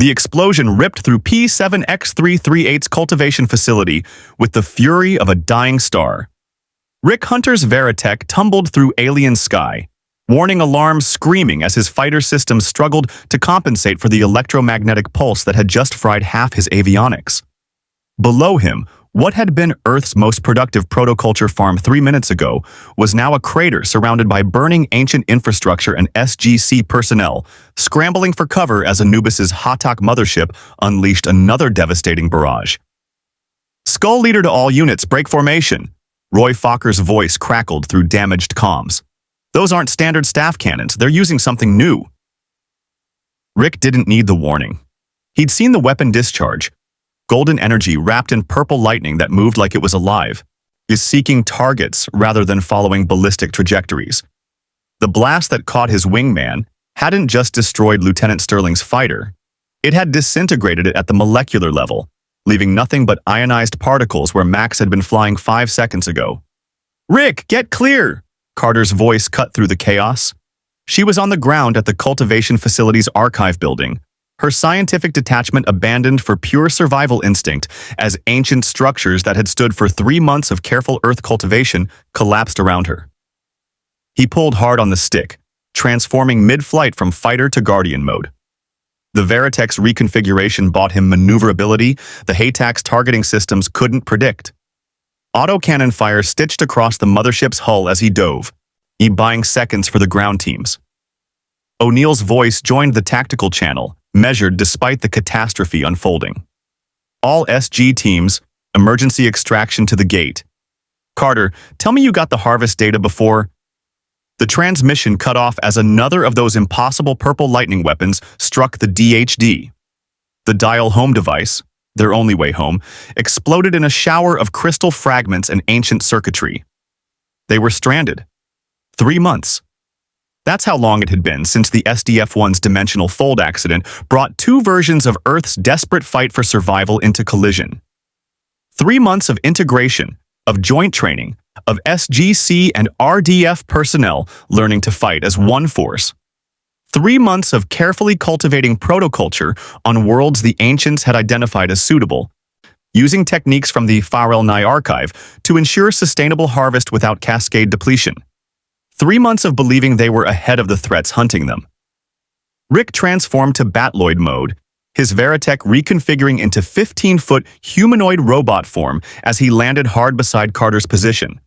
The explosion ripped through P7X338's cultivation facility with the fury of a dying star. Rick Hunter's Veritech tumbled through alien sky, warning alarms screaming as his fighter systems struggled to compensate for the electromagnetic pulse that had just fried half his avionics. Below him, what had been Earth's most productive protoculture farm 3 minutes ago was now a crater surrounded by burning ancient infrastructure and SGC personnel, scrambling for cover as Anubis's Hatak mothership unleashed another devastating barrage. Skull leader to all units, break formation. Roy Fokker's voice crackled through damaged comms. Those aren't standard staff cannons, they're using something new. Rick didn't need the warning. He'd seen the weapon discharge. Golden energy wrapped in purple lightning that moved like it was alive, is seeking targets rather than following ballistic trajectories. The blast that caught his wingman hadn't just destroyed Lieutenant Sterling's fighter, it had disintegrated it at the molecular level, leaving nothing but ionized particles where Max had been flying 5 seconds ago. "Rick, get clear!" Carter's voice cut through the chaos. She was on the ground at the cultivation facility's archive building, her scientific detachment abandoned for pure survival instinct as ancient structures that had stood for 3 months of careful Earth cultivation collapsed around her. He pulled hard on the stick, transforming mid-flight from fighter to guardian mode. The Veritech's reconfiguration bought him maneuverability the Hatak's targeting systems couldn't predict. Autocannon fire stitched across the mothership's hull as he dove, buying seconds for the ground teams. O'Neill's voice joined the tactical channel, measured despite the catastrophe unfolding. "All SG teams, emergency extraction to the gate. Carter, tell me you got the harvest data before..." The transmission cut off as another of those impossible purple lightning weapons struck the DHD. The dial home device, their only way home, exploded in a shower of crystal fragments and ancient circuitry. They were stranded. 3 months. That's how long it had been since the SDF-1's dimensional fold accident brought 2 versions of Earth's desperate fight for survival into collision. 3 months of integration, of joint training, of SGC and RDF personnel learning to fight as one force. 3 months of carefully cultivating protoculture on worlds the ancients had identified as suitable, using techniques from the Farel-Nye archive to ensure sustainable harvest without cascade depletion. 3 months of believing they were ahead of the threats hunting them. Rick transformed to Batloid mode, his Veritech reconfiguring into 15-foot humanoid robot form as he landed hard beside Carter's position.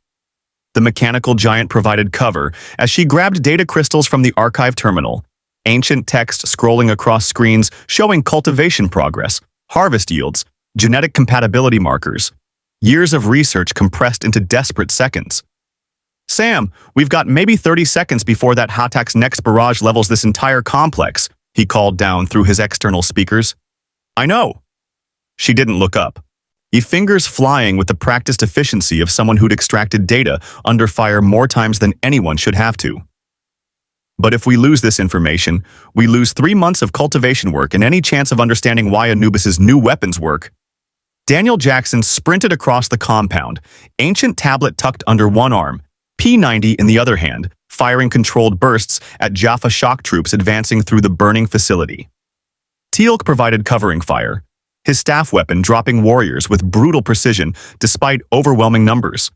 The mechanical giant provided cover as she grabbed data crystals from the archive terminal, ancient text scrolling across screens showing cultivation progress, harvest yields, genetic compatibility markers, years of research compressed into desperate seconds. "Sam, we've got maybe 30 seconds before that Hatak's next barrage levels this entire complex," he called down through his external speakers. "I know." She didn't look up, fingers flying with the practiced efficiency of someone who'd extracted data under fire more times than anyone should have to. "But if we lose this information, we lose 3 months of cultivation work and any chance of understanding why Anubis's new weapons work." Daniel Jackson sprinted across the compound, ancient tablet tucked under one arm, P90 in the other hand, firing controlled bursts at Jaffa shock troops advancing through the burning facility. Teal'c provided covering fire, his staff weapon dropping warriors with brutal precision despite overwhelming numbers.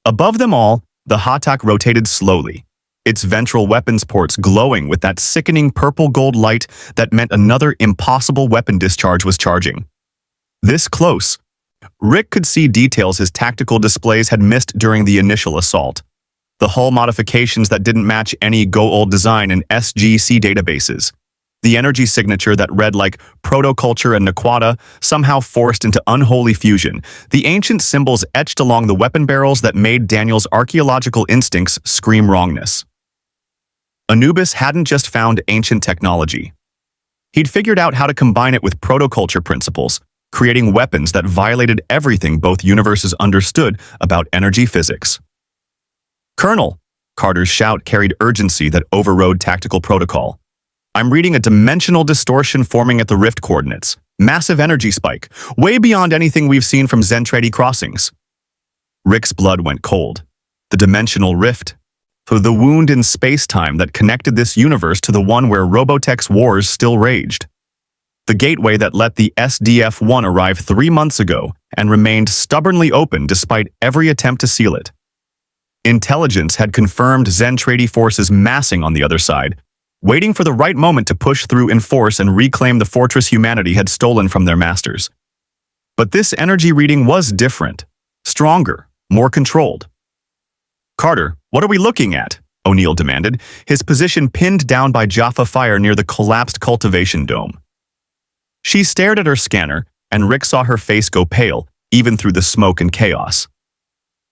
Above them all, the Hatak rotated slowly, its ventral weapons ports glowing with that sickening purple-gold light that meant another impossible weapon discharge was charging. This close, Rick could see details his tactical displays had missed during the initial assault. The hull modifications that didn't match any Goa'uld design in SGC databases. The energy signature that read like Protoculture and Naquata, somehow forced into unholy fusion. The ancient symbols etched along the weapon barrels that made Daniel's archaeological instincts scream wrongness. Anubis hadn't just found ancient technology. He'd figured out how to combine it with protoculture principles, creating weapons that violated everything both universes understood about energy physics. "Colonel," Carter's shout carried urgency that overrode tactical protocol. "I'm reading a dimensional distortion forming at the rift coordinates. Massive energy spike, way beyond anything we've seen from Zentraedi crossings." Rick's blood went cold. The dimensional rift. For the wound in space-time that connected this universe to the one where Robotech's wars still raged. The gateway that let the SDF-1 arrive 3 months ago and remained stubbornly open despite every attempt to seal it. Intelligence had confirmed Zentraedi forces massing on the other side, waiting for the right moment to push through in force and reclaim the fortress humanity had stolen from their masters. But this energy reading was different, stronger, more controlled. "Carter, what are we looking at?" O'Neill demanded, his position pinned down by Jaffa fire near the collapsed cultivation dome. She stared at her scanner, and Rick saw her face go pale, even through the smoke and chaos.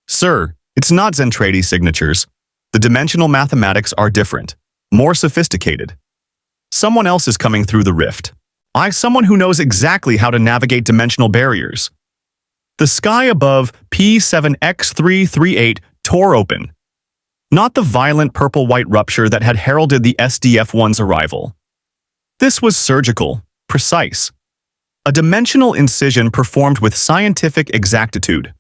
"Sir, it's not Zentraedi signatures. The dimensional mathematics are different, more sophisticated. Someone else is coming through the rift. Someone who knows exactly how to navigate dimensional barriers." The sky above P7X338 tore open. Not the violent purple-white rupture that had heralded the SDF-1's arrival. This was surgical, precise. A dimensional incision performed with scientific exactitude.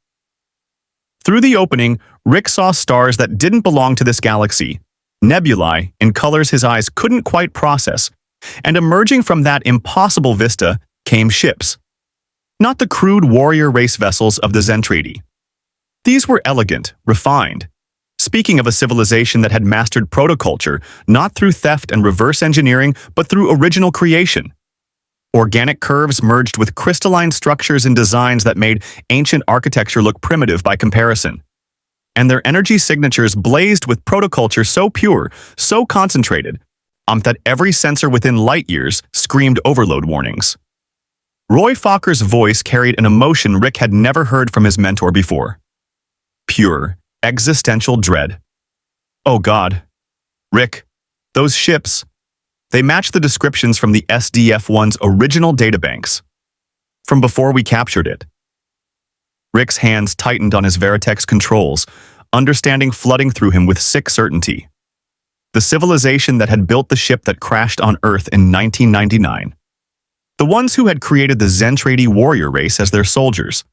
Through the opening, Rick saw stars that didn't belong to this galaxy, nebulae in colors his eyes couldn't quite process, and emerging from that impossible vista came ships. Not the crude warrior race vessels of the Zentraedi. These were elegant, refined, speaking of a civilization that had mastered protoculture, not through theft and reverse engineering, but through original creation. Organic curves merged with crystalline structures and designs that made ancient architecture look primitive by comparison. And their energy signatures blazed with protoculture so pure, so concentrated, that every sensor within light years screamed overload warnings. Roy Fokker's voice carried an emotion Rick had never heard from his mentor before. Pure, existential dread. "Oh God. Rick, those ships, they match the descriptions from the SDF-1's original databanks, from before we captured it." Rick's hands tightened on his Veritech's controls, understanding flooding through him with sick certainty. The civilization that had built the ship that crashed on Earth in 1999. The ones who had created the Zentraedi warrior race as their soldiers.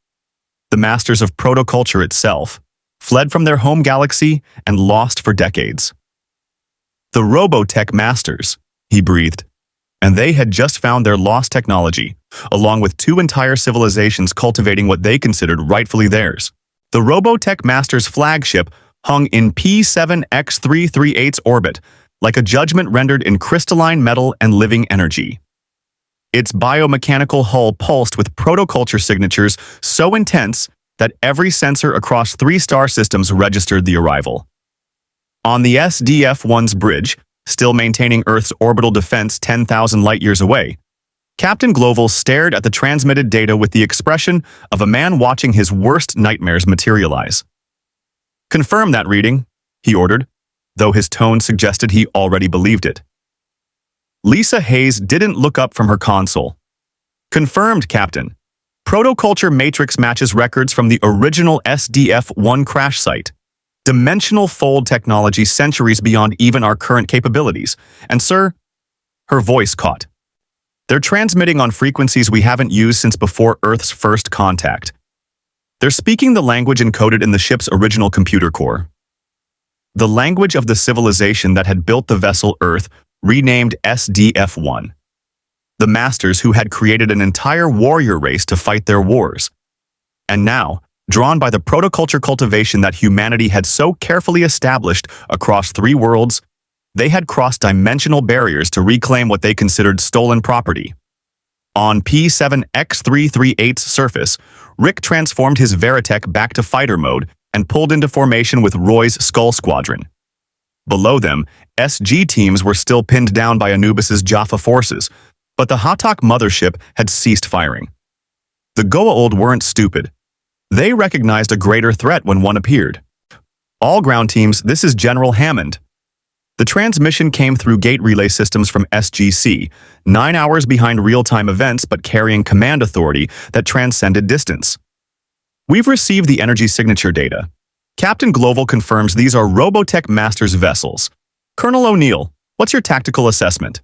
The masters of protoculture itself, fled from their home galaxy and lost for decades. "The Robotech Masters," he breathed, and they had just found their lost technology, along with 2 entire civilizations cultivating what they considered rightfully theirs. The Robotech Masters flagship hung in P7X338's orbit, like a judgment rendered in crystalline metal and living energy. Its biomechanical hull pulsed with protoculture signatures so intense that every sensor across 3 star systems registered the arrival. On the SDF-1's bridge, still maintaining Earth's orbital defense 10,000 light-years away, Captain Goa'uld stared at the transmitted data with the expression of a man watching his worst nightmares materialize. "Confirm that reading," he ordered, though his tone suggested he already believed it. Lisa Hayes didn't look up from her console. "Confirmed, Captain. Protoculture matrix matches records from the original SDF-1 crash site. Dimensional fold technology centuries beyond even our current capabilities. And sir," her voice caught, "they're transmitting on frequencies we haven't used since before Earth's first contact. They're speaking the language encoded in the ship's original computer core. The language of the civilization that had built the vessel Earth, renamed SDF-1. The masters who had created an entire warrior race to fight their wars. And now, drawn by the protoculture cultivation that humanity had so carefully established across 3 worlds, they had crossed dimensional barriers to reclaim what they considered stolen property. On P7X338's surface, Rick transformed his Veritech back to fighter mode and pulled into formation with Roy's Skull Squadron. Below them, SG teams were still pinned down by Anubis's Jaffa forces, but the Hatak mothership had ceased firing. The Goa'uld weren't stupid. They recognized a greater threat when one appeared. "All ground teams, this is General Hammond." The transmission came through gate relay systems from SGC, 9 hours behind real-time events but carrying command authority that transcended distance. "We've received the energy signature data. Captain Goa'uld confirms these are Robotech Masters vessels. Colonel O'Neill, what's your tactical assessment?"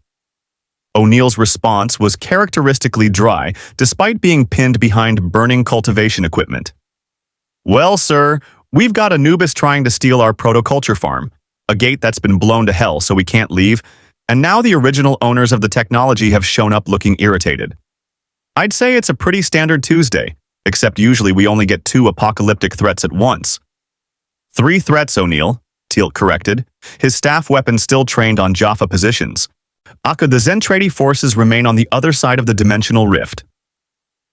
O'Neill's response was characteristically dry, despite being pinned behind burning cultivation equipment. "Well, sir, we've got Anubis trying to steal our protoculture farm. A gate that's been blown to hell so we can't leave, And now the original owners of the technology have shown up looking irritated. I'd say it's a pretty standard Tuesday, except usually we only get 2 apocalyptic threats at once. 3 threats, O'Neill, Teal'c corrected, his staff weapon still trained on Jaffa positions. The Zentraedi forces remain on the other side of the dimensional rift.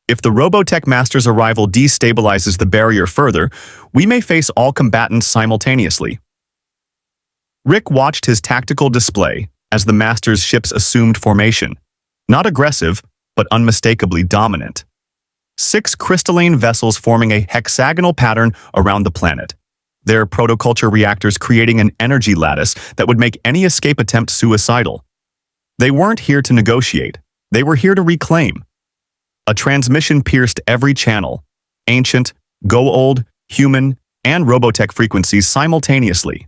If the Robotech Masters' arrival destabilizes the barrier further, we may face all combatants simultaneously. Rick watched his tactical display as the Masters' ships assumed formation. Not aggressive, but unmistakably dominant. 6 crystalline vessels forming a hexagonal pattern around the planet. Their protoculture reactors creating an energy lattice that would make any escape attempt suicidal. They weren't here to negotiate. They were here to reclaim. A transmission pierced every channel, ancient, Goa'uld, human, and Robotech frequencies simultaneously.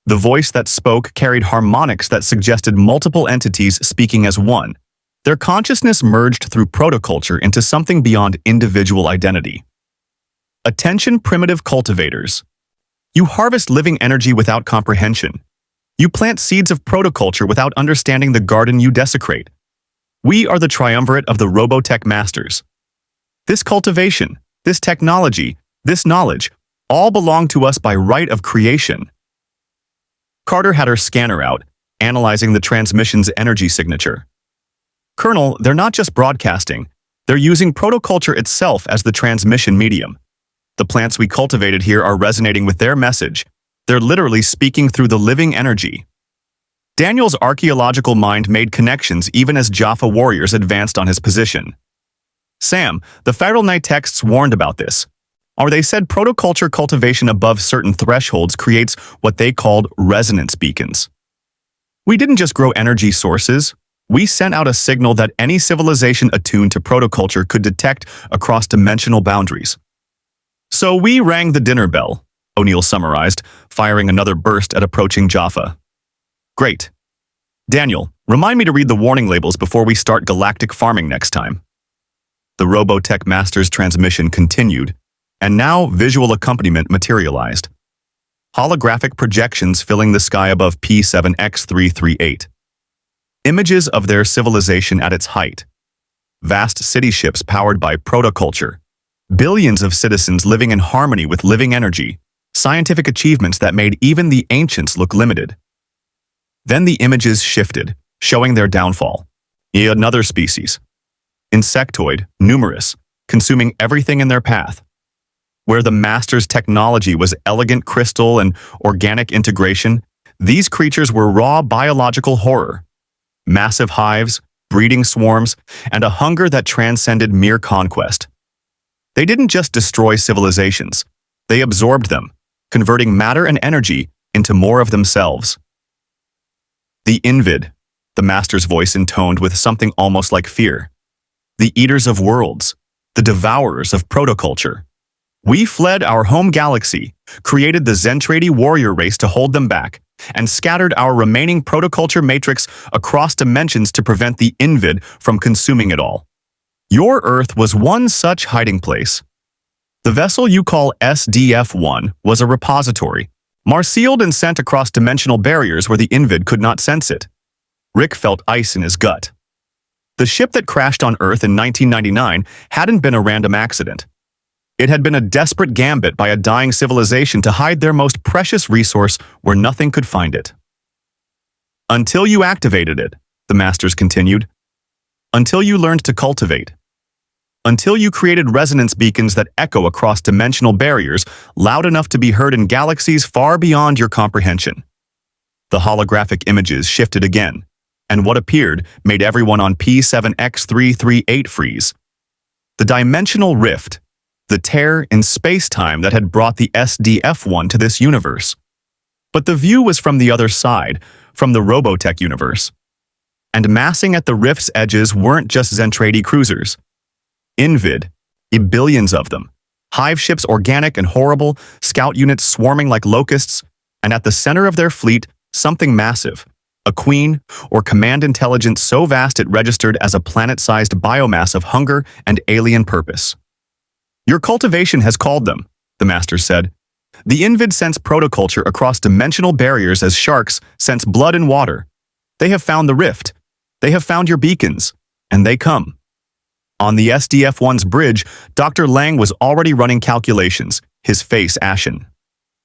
The voice that spoke carried harmonics that suggested multiple entities speaking as one. Their consciousness merged through protoculture into something beyond individual identity. Attention, primitive cultivators. You harvest living energy without comprehension. You plant seeds of protoculture without understanding the garden you desecrate. We are the triumvirate of the Robotech Masters. This cultivation, this technology, this knowledge, all belong to us by right of creation. Carter had her scanner out, analyzing the transmission's energy signature. Colonel, they're not just broadcasting. They're using protoculture itself as the transmission medium. The plants we cultivated here are resonating with their message. They're literally speaking through the living energy. Daniel's archaeological mind made connections even as Jaffa warriors advanced on his position. Sam, the Feral Night texts warned about this. Or they said protoculture cultivation above certain thresholds creates what they called resonance beacons. We didn't just grow energy sources. We sent out a signal that any civilization attuned to protoculture could detect across dimensional boundaries. So we rang the dinner bell, O'Neill summarized, firing another burst at approaching Jaffa. Great. Daniel, remind me to read the warning labels before we start galactic farming next time. The Robotech Masters transmission continued, and now visual accompaniment materialized. Holographic projections filling the sky above P7X338. Images of their civilization at its height. Vast city ships powered by protoculture. Billions of citizens living in harmony with living energy. Scientific achievements that made even the ancients look limited. Then the images shifted, showing their downfall. Another species. Insectoid, numerous, consuming everything in their path. Where the Masters' technology was elegant crystal and organic integration, these creatures were raw biological horror. Massive hives, breeding swarms, and a hunger that transcended mere conquest. They didn't just destroy civilizations. They absorbed them, converting matter and energy into more of themselves. The Invid, the Master's voice intoned with something almost like fear. The eaters of worlds, the devourers of protoculture. We fled our home galaxy, created the Zentraedi warrior race to hold them back, and scattered our remaining protoculture matrix across dimensions to prevent the Invid from consuming it all. Your Earth was one such hiding place. The vessel you call SDF-1 was a repository, sealed and sent across dimensional barriers where the Invid could not sense it. Rick felt ice in his gut. The ship that crashed on Earth in 1999 hadn't been a random accident. It had been a desperate gambit by a dying civilization to hide their most precious resource where nothing could find it. Until you activated it, the Masters continued. Until you learned to cultivate. Until you created resonance beacons that echo across dimensional barriers loud enough to be heard in galaxies far beyond your comprehension. The holographic images shifted again, and what appeared made everyone on P7X338 freeze. The dimensional rift, the tear in space-time that had brought the SDF-1 to this universe. But the view was from the other side, from the Robotech universe. And massing at the rift's edges weren't just Zentraedi cruisers. Invid, billions of them. Hive ships organic and horrible, scout units swarming like locusts, and at the center of their fleet, something massive. A queen, or command intelligence so vast it registered as a planet-sized biomass of hunger and alien purpose. Your cultivation has called them, the Master said. The Invid sense protoculture across dimensional barriers as sharks sense blood and water. They have found the rift. They have found your beacons. And they come. On the SDF-1's bridge, Dr. Lang was already running calculations, his face ashen.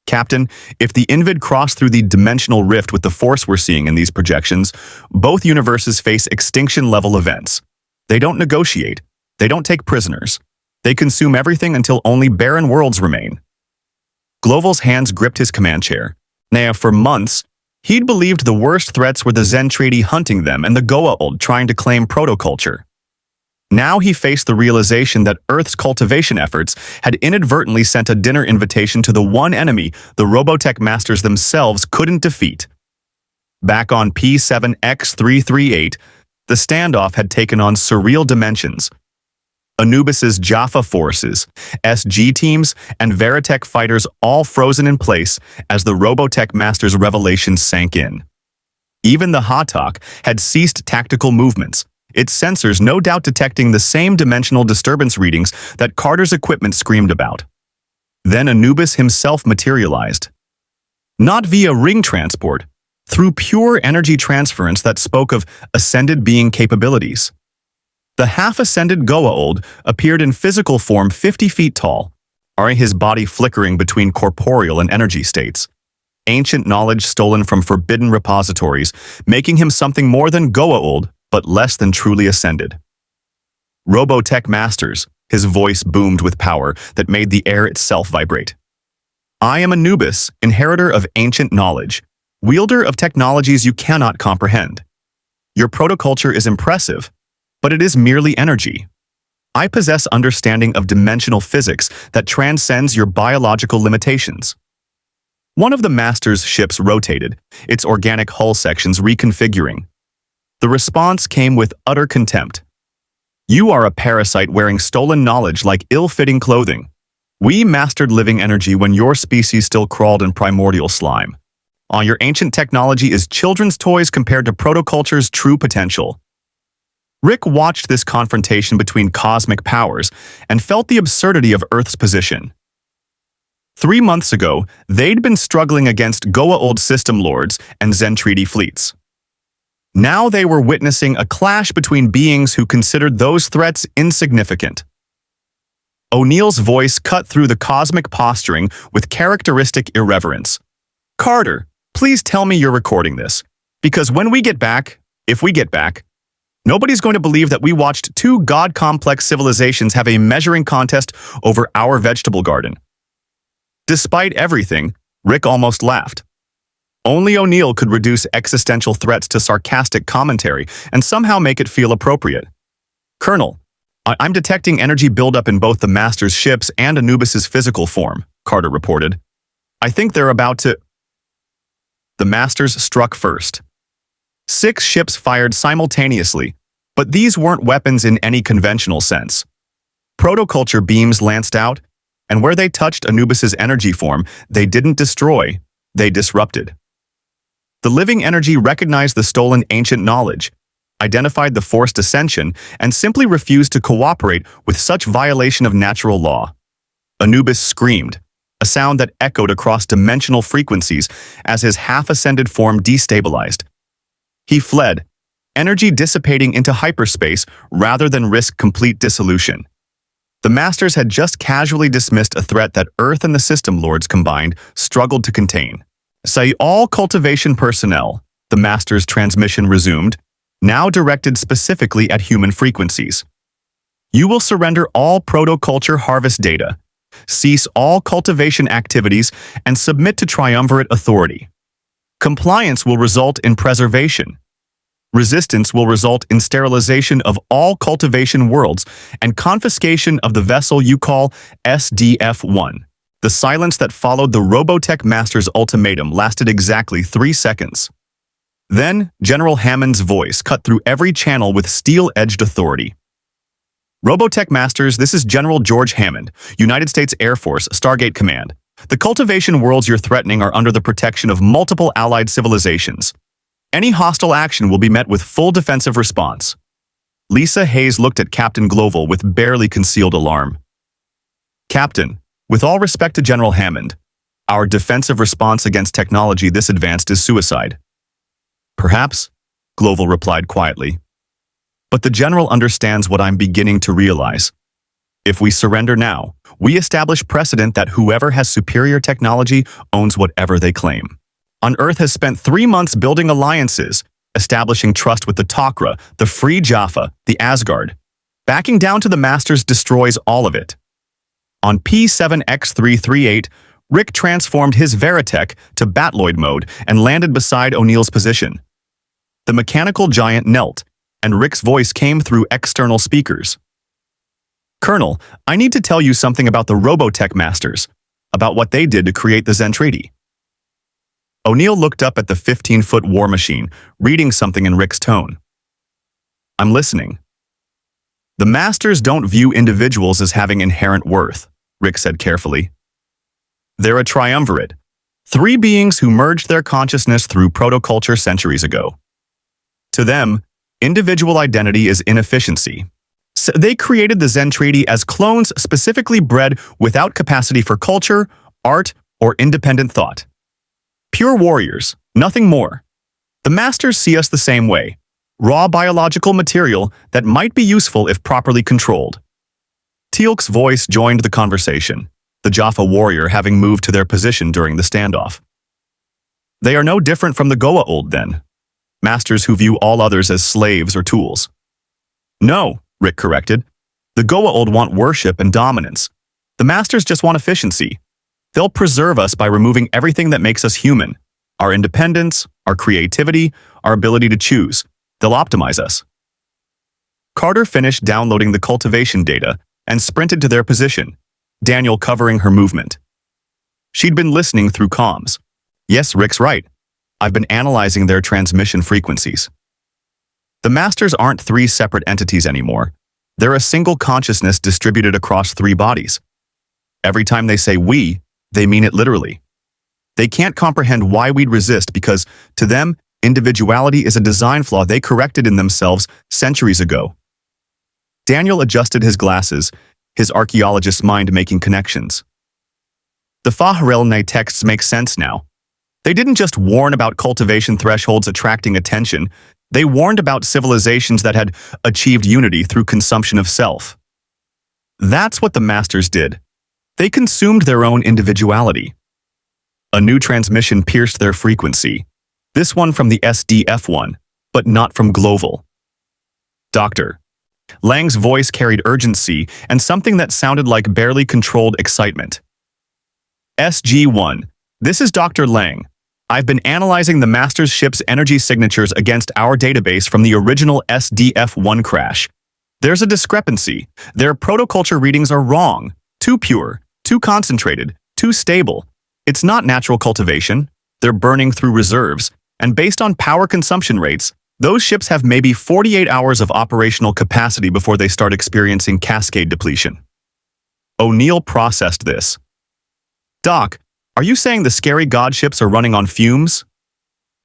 Captain, if the Invid cross through the dimensional rift with the force we're seeing in these projections, both universes face extinction-level events. They don't negotiate. They don't take prisoners. They consume everything until only barren worlds remain. Gloval's hands gripped his command chair. Now, for months, he'd believed the worst threats were the Zentraedi hunting them and the Goa'uld trying to claim Protoculture. Now he faced the realization that Earth's cultivation efforts had inadvertently sent a dinner invitation to the one enemy the Robotech Masters themselves couldn't defeat. Back on P7X338, the standoff had taken on surreal dimensions. Anubis's Jaffa forces, SG teams, and Veritech fighters all frozen in place as the Robotech Masters' revelations sank in. Even the Hatak had ceased tactical movements, its sensors no doubt detecting the same dimensional disturbance readings that Carter's equipment screamed about. Then Anubis himself materialized. Not via ring transport, through pure energy transference that spoke of ascended being capabilities. The half-ascended Goa'uld appeared in physical form 50 feet tall, his body flickering between corporeal and energy states. Ancient knowledge stolen from forbidden repositories, making him something more than Goa'uld, but less than truly ascended. Robotech Masters, his voice boomed with power that made the air itself vibrate. I am Anubis, inheritor of ancient knowledge, wielder of technologies you cannot comprehend. Your protoculture is impressive, but it is merely energy. I possess understanding of dimensional physics that transcends your biological limitations. One of the Master's ships rotated, its organic hull sections reconfiguring. The response came with utter contempt. You are a parasite wearing stolen knowledge like ill-fitting clothing. We mastered living energy when your species still crawled in primordial slime. Your ancient technology is children's toys compared to Protoculture's true potential. Rick watched this confrontation between cosmic powers and felt the absurdity of Earth's position. 3 months ago, they'd been struggling against Goa'uld system lords and Zentraedi fleets. Now they were witnessing a clash between beings who considered those threats insignificant. O'Neill's voice cut through the cosmic posturing with characteristic irreverence. Carter, please tell me you're recording this, because when we get back, if we get back, nobody's going to believe that we watched 2 god-complex civilizations have a measuring contest over our vegetable garden. Despite everything, Rick almost laughed. Only O'Neill could reduce existential threats to sarcastic commentary and somehow make it feel appropriate. Colonel, I'm detecting energy buildup in both the Master's ships and Anubis's physical form, Carter reported. I think they're about to... The Masters struck first. 6 ships fired simultaneously, but these weren't weapons in any conventional sense. Protoculture beams lanced out, and where they touched Anubis's energy form, they didn't destroy, they disrupted. The living energy recognized the stolen ancient knowledge, identified the forced ascension, and simply refused to cooperate with such violation of natural law. Anubis screamed, a sound that echoed across dimensional frequencies as his half-ascended form destabilized. He fled, energy dissipating into hyperspace rather than risk complete dissolution. The Masters had just casually dismissed a threat that Earth and the System Lords combined struggled to contain. Say all cultivation personnel, the Masters' transmission resumed, now directed specifically at human frequencies. You will surrender all protoculture harvest data, cease all cultivation activities, and submit to triumvirate authority. Compliance will result in preservation. Resistance will result in sterilization of all cultivation worlds and confiscation of the vessel you call SDF-1. The silence that followed the Robotech Masters' ultimatum lasted exactly 3 seconds. Then, General Hammond's voice cut through every channel with steel-edged authority. Robotech Masters, this is General George Hammond, United States Air Force, Stargate Command. The cultivation worlds you're threatening are under the protection of multiple allied civilizations. Any hostile action will be met with full defensive response. Lisa Hayes looked at Captain Gloval with barely concealed alarm. Captain, with all respect to General Hammond, our defensive response against technology this advanced is suicide. Perhaps, Goa'uld replied quietly. But the general understands what I'm beginning to realize. If we surrender now, we establish precedent that whoever has superior technology owns whatever they claim. On Earth has spent 3 months building alliances, establishing trust with the Tok'ra, the Free Jaffa, the Asgard. Backing down to the Masters destroys all of it. On P7X338, Rick transformed his Veritech to Batloid mode and landed beside O'Neill's position. The mechanical giant knelt, and Rick's voice came through external speakers. Colonel, I need to tell you something about the Robotech Masters, about what they did to create the Zentraedi. O'Neill looked up at the 15-foot war machine, reading something in Rick's tone. I'm listening. The Masters don't view individuals as having inherent worth, Rick said carefully. They're a triumvirate, 3 beings who merged their consciousness through protoculture centuries ago. To them, individual identity is inefficiency. So they created the Zentraedi as clones specifically bred without capacity for culture, art, or independent thought. Pure warriors, nothing more. The Masters see us the same way, raw biological material that might be useful if properly controlled. Teal'c's voice joined the conversation, the Jaffa warrior having moved to their position during the standoff. They are no different from the Goa'uld then, masters who view all others as slaves or tools. No, Rick corrected. The Goa'uld want worship and dominance. The Masters just want efficiency. They'll preserve us by removing everything that makes us human. Our independence, our creativity, our ability to choose. They'll optimize us. Carter finished downloading the cultivation data and sprinted to their position, Daniel covering her movement. She'd been listening through comms. Yes, Rick's right. I've been analyzing their transmission frequencies. The Masters aren't 3 separate entities anymore. They're a single consciousness distributed across 3 bodies. Every time they say we, they mean it literally. They can't comprehend why we'd resist because, to them, individuality is a design flaw they corrected in themselves centuries ago. Daniel adjusted his glasses, his archaeologist's mind making connections. The Fahrelne texts make sense now. They didn't just warn about cultivation thresholds attracting attention, they warned about civilizations that had achieved unity through consumption of self. That's what the Masters did. They consumed their own individuality. A new transmission pierced their frequency, this one from the SDF-1, but not from Goa'uld. Doctor. Lang's voice carried urgency and something that sounded like barely controlled excitement. SG-1, this is Dr. Lang. I've been analyzing the Masters ship's energy signatures against our database from the original SDF-1 crash. There's a discrepancy. Their protoculture readings are wrong, too pure, too concentrated, too stable. It's not natural cultivation. They're burning through reserves, and based on power consumption rates, those ships have maybe 48 hours of operational capacity before they start experiencing cascade depletion. O'Neill processed this. Doc, are you saying the scary god ships are running on fumes?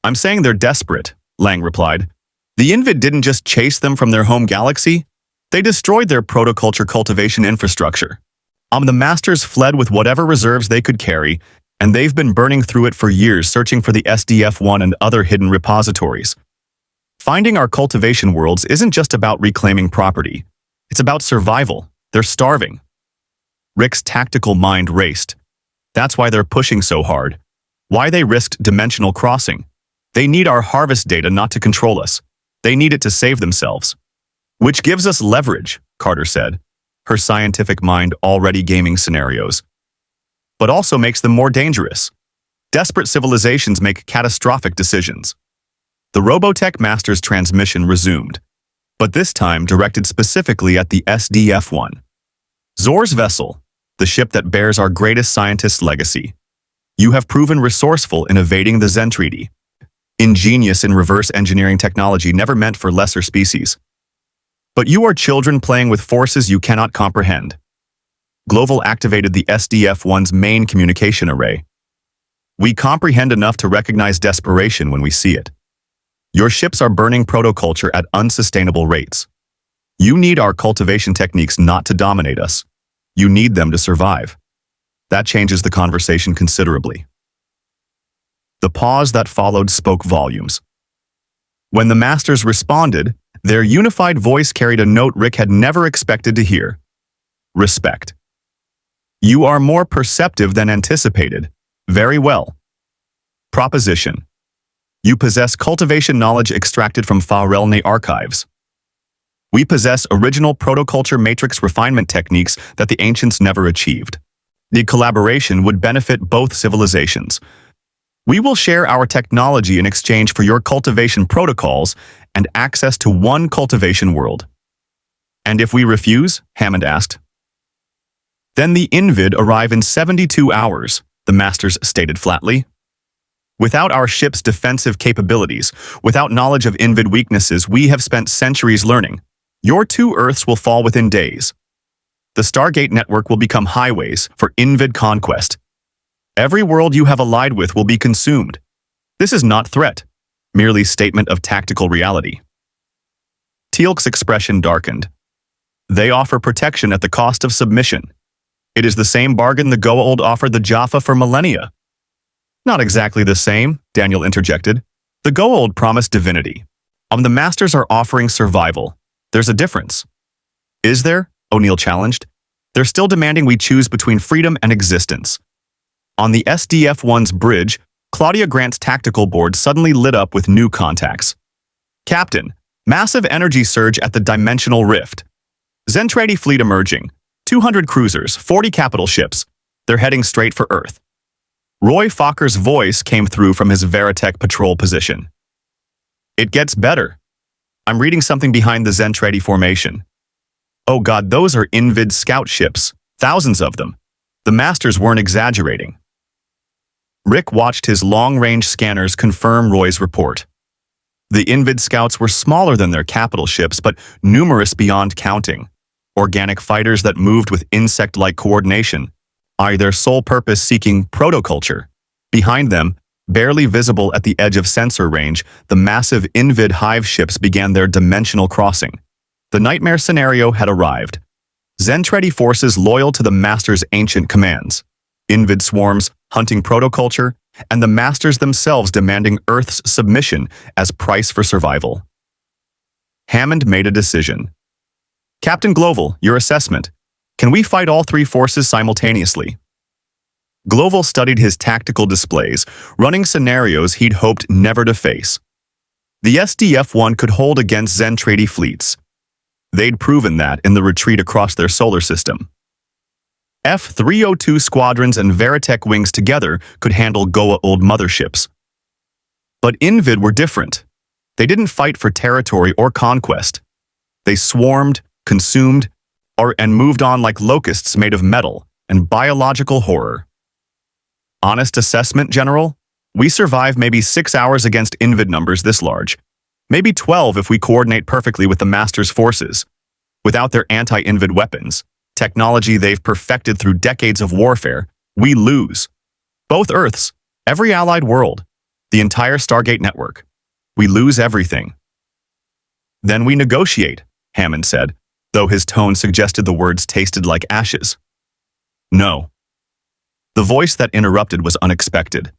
I'm saying they're desperate, Lang replied. The Invid didn't just chase them from their home galaxy. They destroyed their protoculture cultivation infrastructure. The Masters fled with whatever reserves they could carry, and they've been burning through it for years searching for the SDF-1 and other hidden repositories. Finding our cultivation worlds isn't just about reclaiming property. It's about survival. They're starving. Rick's tactical mind raced. That's why they're pushing so hard. Why they risked dimensional crossing. They need our harvest data not to control us. They need it to save themselves. Which gives us leverage, Carter said, her scientific mind already gaming scenarios. But also makes them more dangerous. Desperate civilizations make catastrophic decisions. The Robotech Masters transmission resumed, but this time directed specifically at the SDF-1. Zor's vessel, the ship that bears our greatest scientist's legacy. You have proven resourceful in evading the Zentraedi. Ingenious in reverse engineering technology never meant for lesser species. But you are children playing with forces you cannot comprehend. Goa'uld activated the SDF-1's main communication array. We comprehend enough to recognize desperation when we see it. Your ships are burning protoculture at unsustainable rates. You need our cultivation techniques not to dominate us. You need them to survive. That changes the conversation considerably. The pause that followed spoke volumes. When the Masters responded, their unified voice carried a note Rick had never expected to hear. Respect. You are more perceptive than anticipated. Very well. Proposition. You possess cultivation knowledge extracted from Fahrelne archives. We possess original protoculture matrix refinement techniques that the ancients never achieved. The collaboration would benefit both civilizations. We will share our technology in exchange for your cultivation protocols and access to one cultivation world. And if we refuse? Hammond asked. Then the Invid arrive in 72 hours, the Masters stated flatly. Without our ship's defensive capabilities, without knowledge of Invid weaknesses we have spent centuries learning, your 2 Earths will fall within days. The Stargate network will become highways for Invid conquest. Every world you have allied with will be consumed. This is not threat, merely statement of tactical reality. Teal'c's expression darkened. They offer protection at the cost of submission. It is the same bargain the Goa'uld offered the Jaffa for millennia. Not exactly the same, Daniel interjected. The Goa'uld promised divinity. The Masters are offering survival. There's a difference. Is there? O'Neill challenged. They're still demanding we choose between freedom and existence. On the SDF-1's bridge, Claudia Grant's tactical board suddenly lit up with new contacts. Captain, massive energy surge at the dimensional rift. Zentraedi fleet emerging. 200 cruisers, 40 capital ships. They're heading straight for Earth. Roy Fokker's voice came through from his Veritech patrol position. It gets better. I'm reading something behind the Zentraedi formation. Oh God, those are Invid scout ships. Thousands of them. The Masters weren't exaggerating. Rick watched his long-range scanners confirm Roy's report. The Invid scouts were smaller than their capital ships, but numerous beyond counting. Organic fighters that moved with insect-like coordination, their sole purpose seeking protoculture. Behind them, barely visible at the edge of sensor range, the massive Invid hive ships began their dimensional crossing. The nightmare scenario had arrived. Zentraedi forces loyal to the Masters' ancient commands. Invid swarms hunting protoculture, and the Masters themselves demanding Earth's submission as price for survival. Hammond made a decision. Captain Goa'uld, your assessment. Can we fight all 3 forces simultaneously? Goa'uld studied his tactical displays, running scenarios he'd hoped never to face. The SDF-1 could hold against Zentraedi fleets. They'd proven that in the retreat across their solar system. F-302 squadrons and Veritech wings together could handle Goa'uld motherships. But Invid were different. They didn't fight for territory or conquest. They swarmed, consumed, and moved on like locusts made of metal and biological horror. Honest assessment, General? We survive maybe 6 hours against Invid numbers this large. Maybe 12 if we coordinate perfectly with the Masters' forces. Without their anti-Invid weapons, technology they've perfected through decades of warfare, we lose. Both Earths, every allied world, the entire Stargate network. We lose everything. Then we negotiate, Hammond said, though his tone suggested the words tasted like ashes. No. The voice that interrupted was unexpected.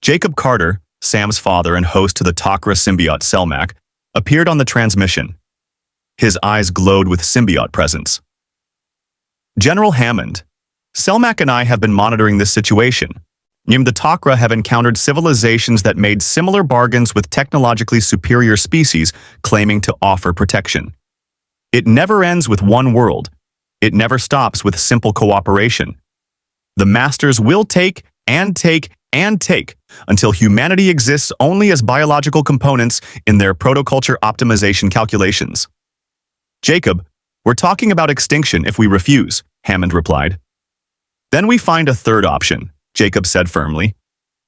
Jacob Carter, Sam's father and host to the Tok'ra symbiote Selmak, appeared on the transmission. His eyes glowed with symbiote presence. General Hammond, Selmak and I have been monitoring this situation. The Tok'ra have encountered civilizations that made similar bargains with technologically superior species claiming to offer protection. It never ends with one world. It never stops with simple cooperation. The Masters will take and take and take until humanity exists only as biological components in their protoculture optimization calculations. Jacob, we're talking about extinction if we refuse, Hammond replied. Then we find a third option, Jacob said firmly.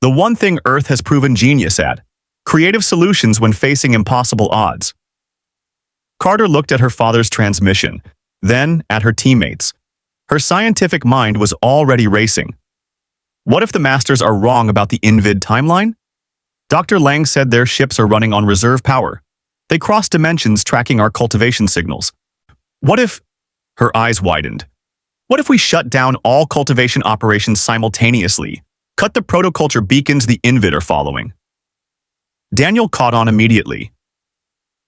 The one thing Earth has proven genius at, creative solutions when facing impossible odds. Carter looked at her father's transmission, then at her teammates. Her scientific mind was already racing. What if the Masters are wrong about the Invid timeline? Dr. Lang said their ships are running on reserve power. They cross dimensions tracking our cultivation signals. What if... Her eyes widened. What if we shut down all cultivation operations simultaneously? Cut the protoculture beacons the Invid are following. Daniel caught on immediately.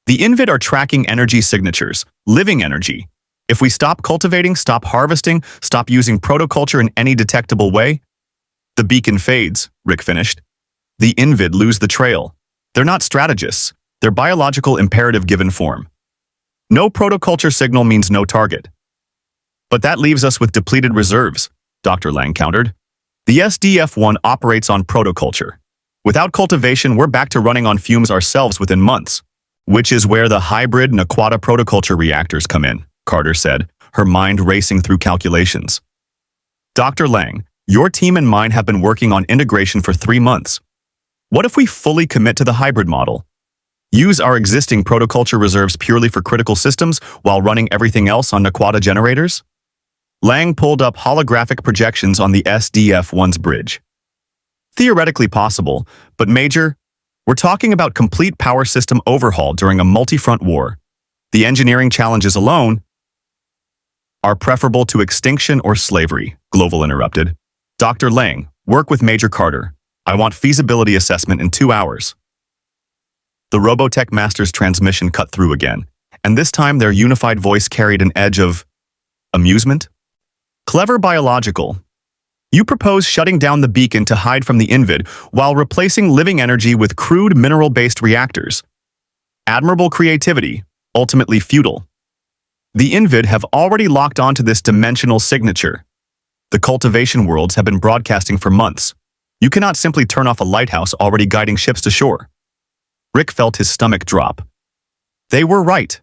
The Invid are tracking energy signatures, living energy. If we stop cultivating, stop harvesting, stop using protoculture in any detectable way, the beacon fades, Rick finished. The Invid lose the trail. They're not strategists. They're biological imperative given form. No protoculture signal means no target. But that leaves us with depleted reserves, Dr. Lang countered. The SDF-1 operates on protoculture. Without cultivation, we're back to running on fumes ourselves within months, which is where the hybrid Naquata protoculture reactors come in, Carter said, her mind racing through calculations. Dr. Lang, your team and mine have been working on integration for 3 months. What if we fully commit to the hybrid model? Use our existing protoculture reserves purely for critical systems while running everything else on Naquata generators? Lang pulled up holographic projections on the SDF-1's bridge. Theoretically possible, but Major, we're talking about complete power system overhaul during a multi-front war. The engineering challenges alone are preferable to extinction or slavery, Global interrupted. Dr. Lang, work with Major Carter. I want feasibility assessment in 2 hours. The Robotech Masters transmission cut through again, and this time their unified voice carried an edge of amusement. Clever biological. You propose shutting down the beacon to hide from the Invid while replacing living energy with crude mineral-based reactors. Admirable creativity, ultimately futile. The Invid have already locked onto this dimensional signature. The cultivation worlds have been broadcasting for months. You cannot simply turn off a lighthouse already guiding ships to shore. Rick felt his stomach drop. They were right.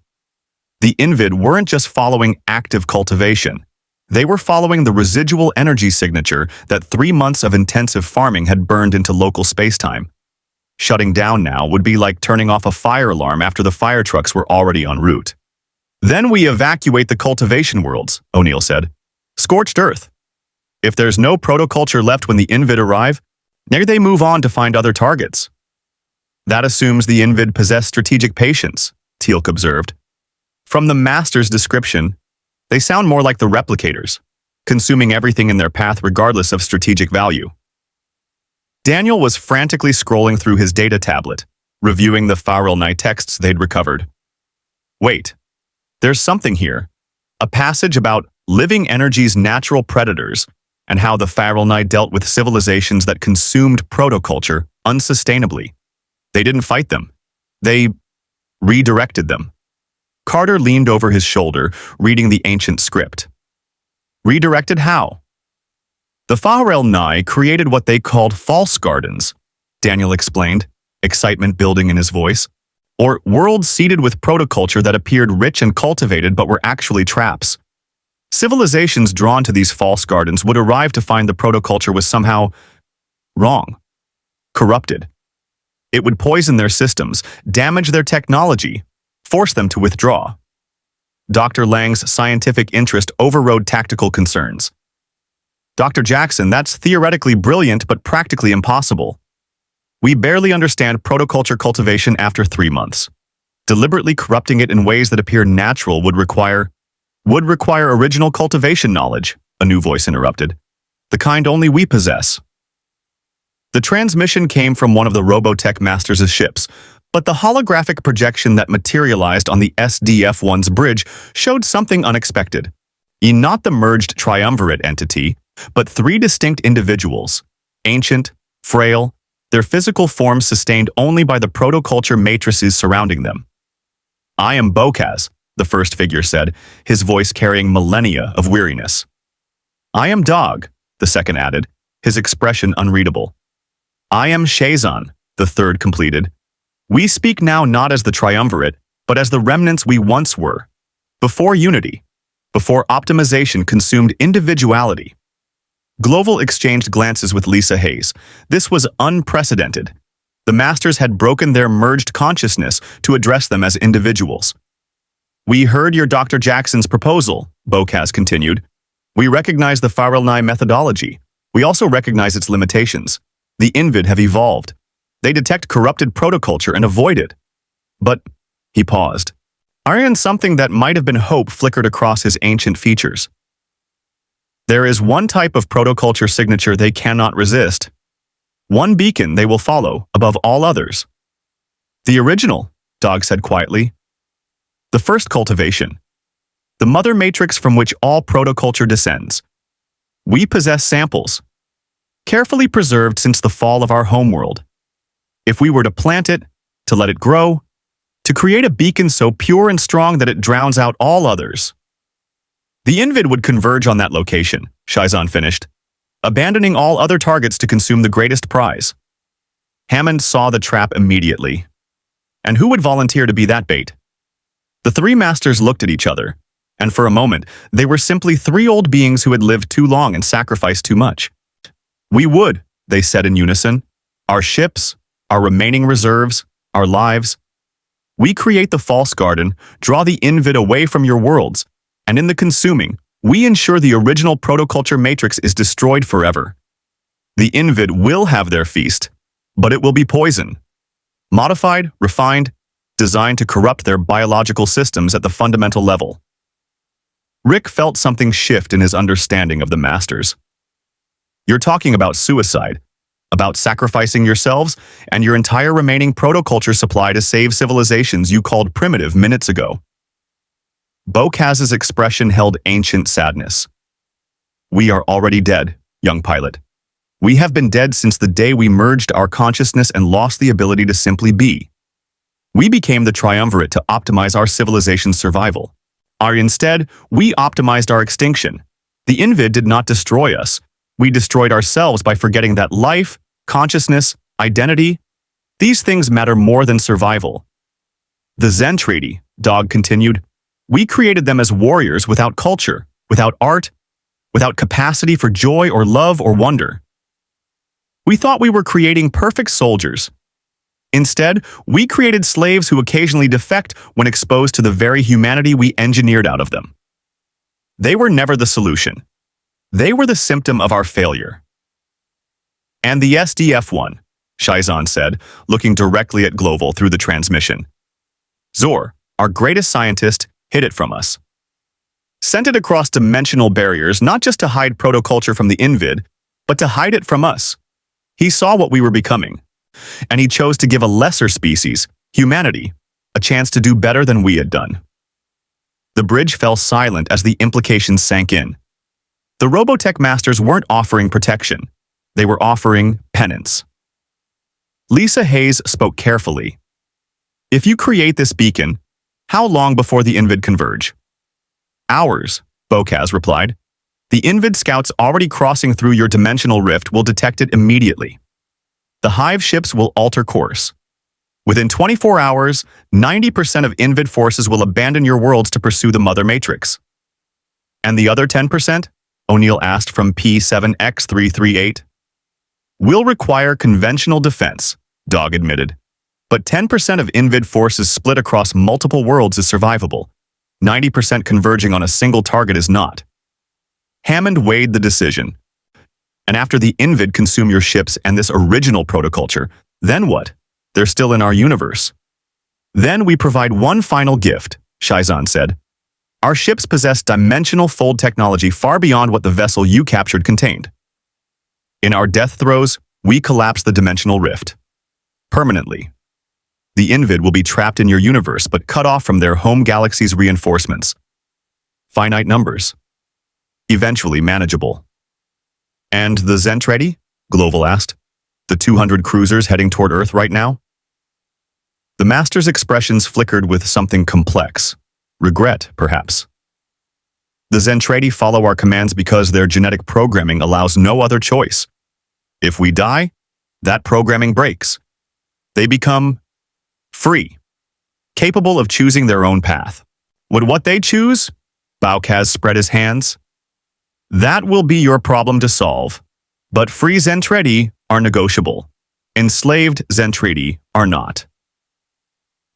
The Invid weren't just following active cultivation. They were following the residual energy signature that 3 months of intensive farming had burned into local spacetime. Shutting down now would be like turning off a fire alarm after the fire trucks were already en route. Then we evacuate the cultivation worlds, O'Neill said. Scorched earth. If there's no protoculture left when the Invid arrive, there they move on to find other targets. That assumes the Invid possess strategic patience, Teal'c observed. From the Master's description, they sound more like the replicators, consuming everything in their path regardless of strategic value. Daniel was frantically scrolling through his data tablet, reviewing the Farilni texts they'd recovered. Wait, there's something here. A passage about living energy's natural predators and how the Farilni dealt with civilizations that consumed protoculture unsustainably. They didn't fight them. They redirected them. Carter leaned over his shoulder, reading the ancient script. Redirected how? The Farilni created what they called false gardens, Daniel explained, excitement building in his voice, or worlds seeded with protoculture that appeared rich and cultivated but were actually traps. Civilizations drawn to these false gardens would arrive to find the protoculture was somehow wrong, corrupted. It would poison their systems, damage their technology, force them to withdraw. Dr. Lang's scientific interest overrode tactical concerns. Dr. Jackson, that's theoretically brilliant but practically impossible. We barely understand protoculture cultivation after 3 months. Deliberately corrupting it in ways that appear natural would require original cultivation knowledge, a new voice interrupted. The kind only we possess. The transmission came from one of the Robotech Masters' ships, but the holographic projection that materialized on the SDF-1's bridge showed something unexpected. Not the merged triumvirate entity, but 3 distinct individuals, ancient, frail, their physical forms sustained only by the protoculture matrices surrounding them. I am Bokaz, the first figure said, his voice carrying millennia of weariness. I am Dog, the second added, his expression unreadable. I am Shazan, the third completed. We speak now not as the triumvirate, but as the remnants we once were. Before unity, before optimization consumed individuality. Global exchanged glances with Lisa Hayes. This was unprecedented. The Masters had broken their merged consciousness to address them as individuals. We heard your Dr. Jackson's proposal, Bokaz continued. We recognize the Farilni methodology. We also recognize its limitations. The Invid have evolved. They detect corrupted protoculture and avoid it. But, he paused. Iron something that might have been hope flickered across his ancient features. There is one type of protoculture signature they cannot resist. One beacon they will follow above all others. The original, Dog said quietly. The first cultivation. The mother matrix from which all protoculture descends. We possess samples, carefully preserved since the fall of our homeworld. If we were to plant it, to let it grow, to create a beacon so pure and strong that it drowns out all others. The Invid would converge on that location, Shizan finished, abandoning all other targets to consume the greatest prize. Hammond saw the trap immediately. And who would volunteer to be that bait? The three masters looked at each other, and for a moment, they were simply three old beings who had lived too long and sacrificed too much. We would, they said in unison. Our ships, our remaining reserves, our lives. We create the false garden, draw the Invid away from your worlds, and in the consuming, we ensure the original protoculture matrix is destroyed forever. The Invid will have their feast, but it will be poison. Modified, refined, designed to corrupt their biological systems at the fundamental level. Rick felt something shift in his understanding of the Masters. You're talking about suicide, about sacrificing yourselves and your entire remaining protoculture supply to save civilizations you called primitive minutes ago. Bokaz's expression held ancient sadness. We are already dead, young pilot. We have been dead since the day we merged our consciousness and lost the ability to simply be. We became the triumvirate to optimize our civilization's survival. Instead, we optimized our extinction. The Invid did not destroy us. We destroyed ourselves by forgetting that life, consciousness, identity, these things matter more than survival. The Zentraedi, Dog continued, we created them as warriors without culture, without art, without capacity for joy or love or wonder. We thought we were creating perfect soldiers. Instead, we created slaves who occasionally defect when exposed to the very humanity we engineered out of them. They were never the solution. They were the symptom of our failure. And the SDF-1, Shizan said, looking directly at Goa'uld through the transmission. Zor, our greatest scientist, hid it from us. Sent it across dimensional barriers not just to hide protoculture from the Invid, but to hide it from us. He saw what we were becoming, and he chose to give a lesser species, humanity, a chance to do better than we had done. The bridge fell silent as the implications sank in. The Robotech Masters weren't offering protection. They were offering penance. Lisa Hayes spoke carefully. If you create this beacon, how long before the Invid converge? Hours, Bokaz replied. The Invid scouts already crossing through your dimensional rift will detect it immediately. The Hive ships will alter course. Within 24 hours, 90% of Invid forces will abandon your worlds to pursue the Mother Matrix. And the other 10%? O'Neill asked from P7X338. Will require conventional defense, Dog admitted. But 10% of Invid forces split across multiple worlds is survivable. 90% converging on a single target is not. Hammond weighed the decision. And after the Invid consume your ships and this original protoculture, then what? They're still in our universe. Then we provide one final gift, Shizan said. Our ships possess dimensional fold technology far beyond what the vessel you captured contained. In our death throes, we collapse the dimensional rift. Permanently. The Invid will be trapped in your universe but cut off from their home galaxy's reinforcements. Finite numbers. Eventually manageable. And the Zentraedi? Goa'uld asked. The 200 cruisers heading toward Earth right now? The Master's expressions flickered with something complex. Regret, perhaps. The Zentraedi follow our commands because their genetic programming allows no other choice. If we die, that programming breaks. They become free, capable of choosing their own path. Would what they choose? Bokaz spread his hands. That will be your problem to solve. But free Zentraedi are negotiable. Enslaved Zentraedi are not.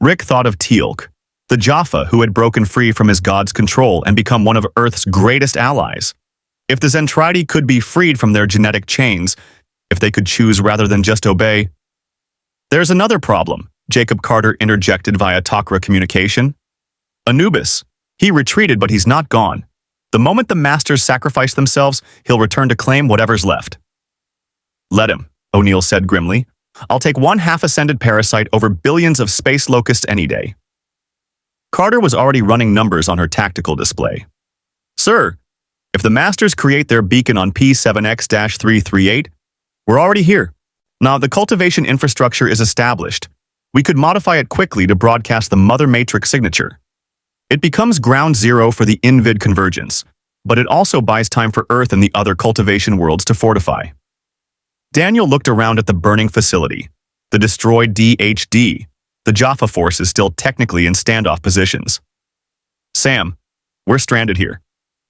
Rick thought of Teal'c, the Jaffa who had broken free from his god's control and become one of Earth's greatest allies. If the Zentraedi could be freed from their genetic chains, if they could choose rather than just obey. There's another problem, Jacob Carter interjected via Takra communication. Anubis. He retreated, but he's not gone. The moment the Masters sacrifice themselves, he'll return to claim whatever's left. Let him, O'Neill said grimly. I'll take one half-ascended parasite over billions of space locusts any day. Carter was already running numbers on her tactical display. Sir, if the Masters create their beacon on P7X-338, we're already here. Now, the cultivation infrastructure is established. We could modify it quickly to broadcast the Mother Matrix signature. It becomes ground zero for the Invid convergence, but it also buys time for Earth and the other cultivation worlds to fortify. Daniel looked around at the burning facility. The destroyed DHD. The Jaffa force is still technically in standoff positions. Sam, we're stranded here.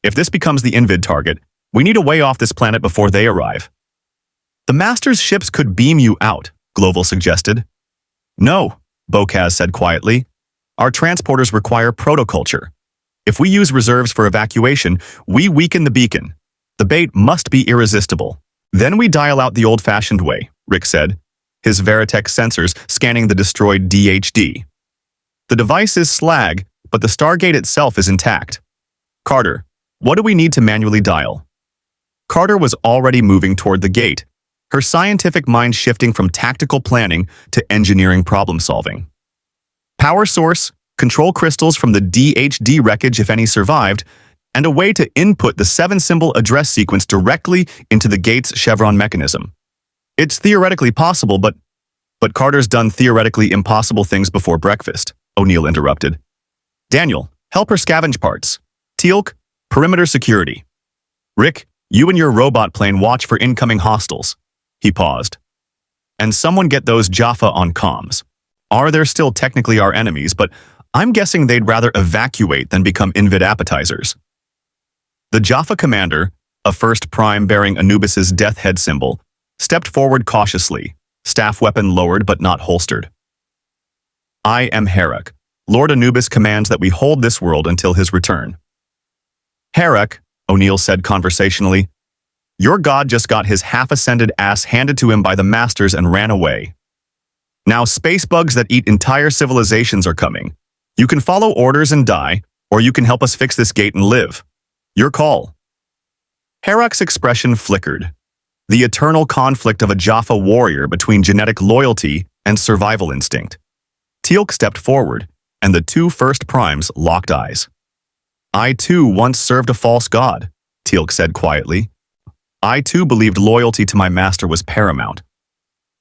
If this becomes the Invid target, we need a way off this planet before they arrive. The Masters' ships could beam you out, Global suggested. No, Bokaz said quietly. Our transporters require protoculture. If we use reserves for evacuation, we weaken the beacon. The bait must be irresistible. Then we dial out the old-fashioned way, Rick said, his Veritech sensors scanning the destroyed DHD. The device is slag, but the Stargate itself is intact. Carter, what do we need to manually dial? Carter was already moving toward the gate, her scientific mind shifting from tactical planning to engineering problem-solving. Power source, control crystals from the DHD wreckage if any survived, and a way to input the 7-symbol address sequence directly into the gate's chevron mechanism. It's theoretically possible, but Carter's done theoretically impossible things before breakfast, O'Neill interrupted. Daniel, help her scavenge parts. Teal'c, perimeter security. Rick, you and your robot plane watch for incoming hostiles. He paused. And someone get those Jaffa on comms. They're still technically our enemies, but I'm guessing they'd rather evacuate than become Invid appetizers. The Jaffa commander, a first prime bearing Anubis's death head symbol, stepped forward cautiously, staff weapon lowered but not holstered. I am Harak. Lord Anubis commands that we hold this world until his return. Harak, O'Neill said conversationally, your god just got his half-ascended ass handed to him by the Masters and ran away. Now space bugs that eat entire civilizations are coming. You can follow orders and die, or you can help us fix this gate and live. Your call. Harak's expression flickered. The eternal conflict of a Jaffa warrior between genetic loyalty and survival instinct. Teal'c stepped forward, and the two first primes locked eyes. I too once served a false god, Teal'c said quietly. I too believed loyalty to my master was paramount.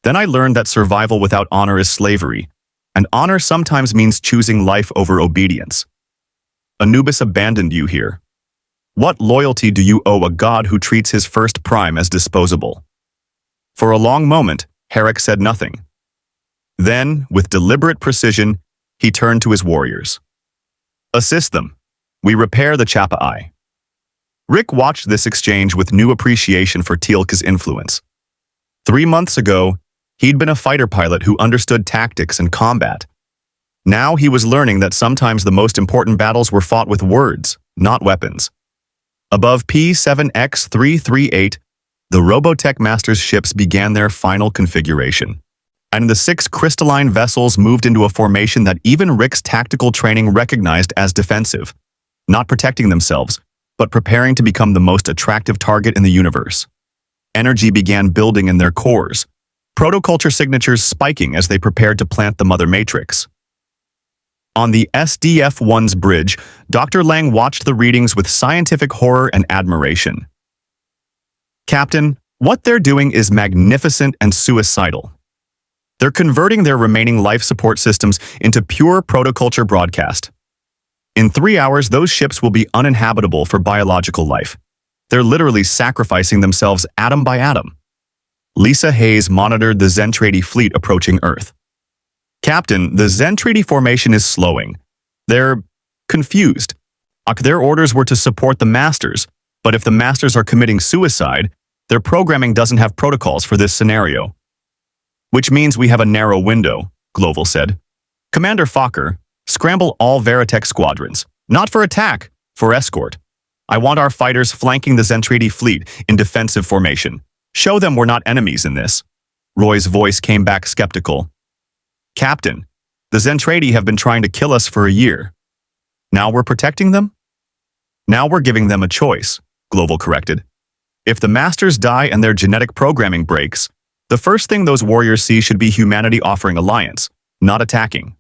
Then I learned that survival without honor is slavery, and honor sometimes means choosing life over obedience. Anubis abandoned you here. What loyalty do you owe a god who treats his first prime as disposable? For a long moment, Harak said nothing. Then, with deliberate precision, he turned to his warriors. Assist them. We repair the Chapa Eye. Rick watched this exchange with new appreciation for Teal'c's influence. 3 months ago, he'd been a fighter pilot who understood tactics and combat. Now he was learning that sometimes the most important battles were fought with words, not weapons. Above P7X-338, the Robotech Masters ships began their final configuration, and the 6 crystalline vessels moved into a formation that even Rick's tactical training recognized as defensive, not protecting themselves, but preparing to become the most attractive target in the universe. Energy began building in their cores, protoculture signatures spiking as they prepared to plant the Mother Matrix. On the SDF-1's bridge, Dr. Lang watched the readings with scientific horror and admiration. Captain, what they're doing is magnificent and suicidal. They're converting their remaining life support systems into pure protoculture broadcast. In 3 hours, those ships will be uninhabitable for biological life. They're literally sacrificing themselves atom by atom. Lisa Hayes monitored the Zentraedi fleet approaching Earth. Captain, the Zentraedi formation is slowing. They're confused. Their orders were to support the Masters, but if the Masters are committing suicide, their programming doesn't have protocols for this scenario. Which means we have a narrow window, Global said. Commander Fokker, scramble all Veritech squadrons. Not for attack, for escort. I want our fighters flanking the Zentraedi fleet in defensive formation. Show them we're not enemies in this. Roy's voice came back skeptical. Captain, the Zentraedi have been trying to kill us for a year. Now we're protecting them? Now we're giving them a choice, Global corrected. If the Masters die and their genetic programming breaks, The first thing those warriors see should be humanity offering alliance, not attacking.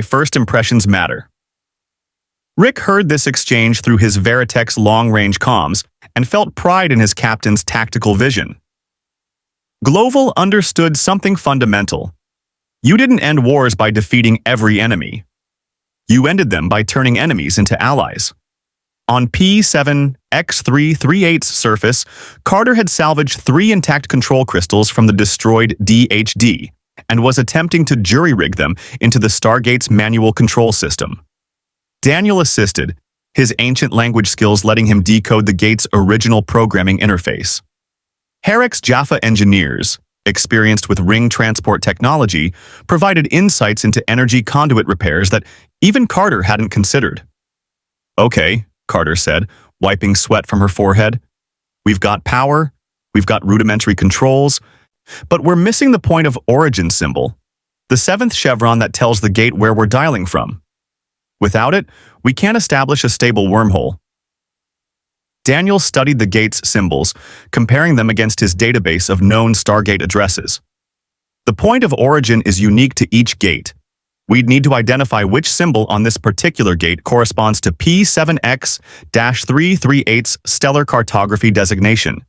First impressions matter. Rick heard this exchange through his Veritech's long-range comms and felt pride in his captain's tactical vision. Goa'uld understood something fundamental. You didn't end wars by defeating every enemy. You ended them by turning enemies into allies. On P7X338's surface, Carter had salvaged 3 intact control crystals from the destroyed DHD and was attempting to jury-rig them into the Stargate's manual control system. Daniel assisted, his ancient language skills letting him decode the gate's original programming interface. Herrick's Jaffa engineers, experienced with ring transport technology, provided insights into energy conduit repairs that even Carter hadn't considered. Okay, Carter said, wiping sweat from her forehead. We've got power, we've got rudimentary controls, but we're missing the point of origin symbol, the 7th chevron that tells the gate where we're dialing from. Without it, we can't establish a stable wormhole. Daniel studied the gate's symbols, comparing them against his database of known Stargate addresses. The point of origin is unique to each gate. We'd need to identify which symbol on this particular gate corresponds to P7X-338's stellar cartography designation.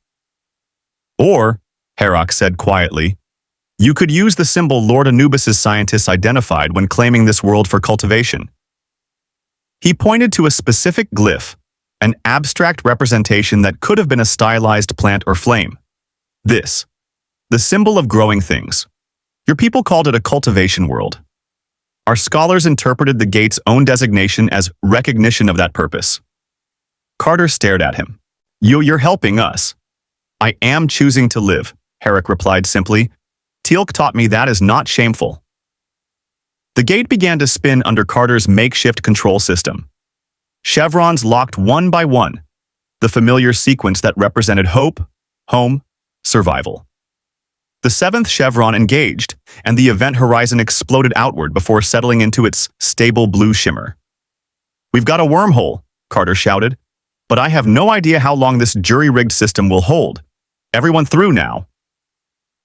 Or, Herrick said quietly, you could use the symbol Lord Anubis' scientists identified when claiming this world for cultivation. He pointed to a specific glyph, an abstract representation that could have been a stylized plant or flame. This, the symbol of growing things. Your people called it a cultivation world. Our scholars interpreted the gate's own designation as recognition of that purpose. Carter stared at him. You're helping us. I am choosing to live, Herrick replied simply. Teal'c taught me that is not shameful. The gate began to spin under Carter's makeshift control system. Chevrons locked one by one, the familiar sequence that represented hope, home, survival. The 7th chevron engaged, and the event horizon exploded outward before settling into its stable blue shimmer. We've got a wormhole, Carter shouted, but I have no idea how long this jury-rigged system will hold. Everyone through now.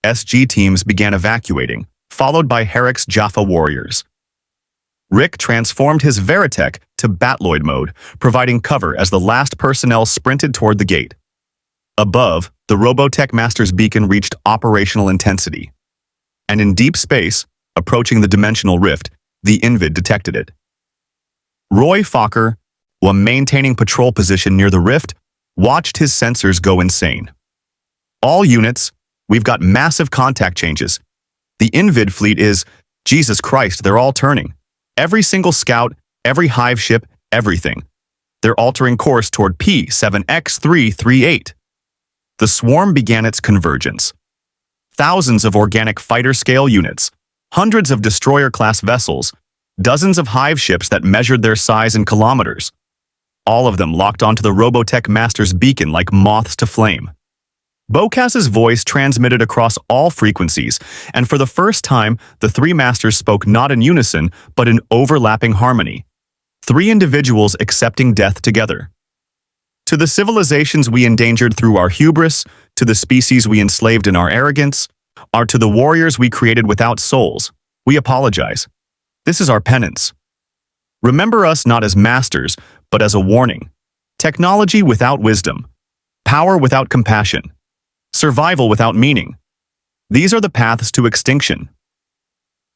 SG teams began evacuating, followed by Herrick's Jaffa warriors. Rick transformed his Veritech to Batloid mode, providing cover as the last personnel sprinted toward the gate. Above, the Robotech Masters beacon reached operational intensity. And in deep space, approaching the dimensional rift, the Invid detected it. Roy Fokker, while maintaining patrol position near the rift, watched his sensors go insane. All units, we've got massive contact changes. The Invid fleet is, Jesus Christ, they're all turning. Every single scout, every hive ship, everything. They're altering course toward P7X338. The swarm began its convergence. Thousands of organic fighter-scale units, hundreds of destroyer-class vessels, dozens of hive ships that measured their size in kilometers. All of them locked onto the Robotech Masters beacon like moths to flame. Bocas's voice transmitted across all frequencies, and for the first time, the 3 masters spoke not in unison, but in overlapping harmony. 3 individuals accepting death together. To the civilizations we endangered through our hubris, to the species we enslaved in our arrogance, or to the warriors we created without souls, we apologize. This is our penance. Remember us not as masters, but as a warning. Technology without wisdom. Power without compassion. Survival without meaning. These are the paths to extinction.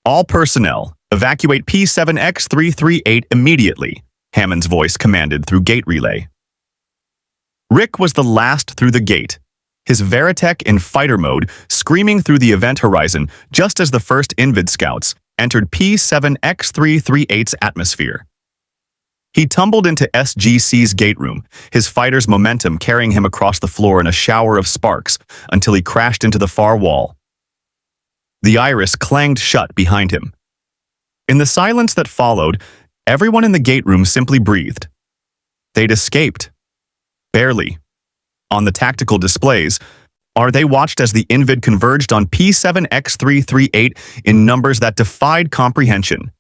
All personnel, evacuate P7X338 immediately, Hammond's voice commanded through gate relay. Rick was the last through the gate, his Veritech in fighter mode screaming through the event horizon just as the first Invid scouts entered P7X338's atmosphere. He tumbled into SGC's gate room, his fighter's momentum carrying him across the floor in a shower of sparks until he crashed into the far wall. The iris clanged shut behind him. In the silence that followed, everyone in the gate room simply breathed. They'd escaped. Barely. On the tactical displays, they watched as the Invid converged on P7X338 in numbers that defied comprehension.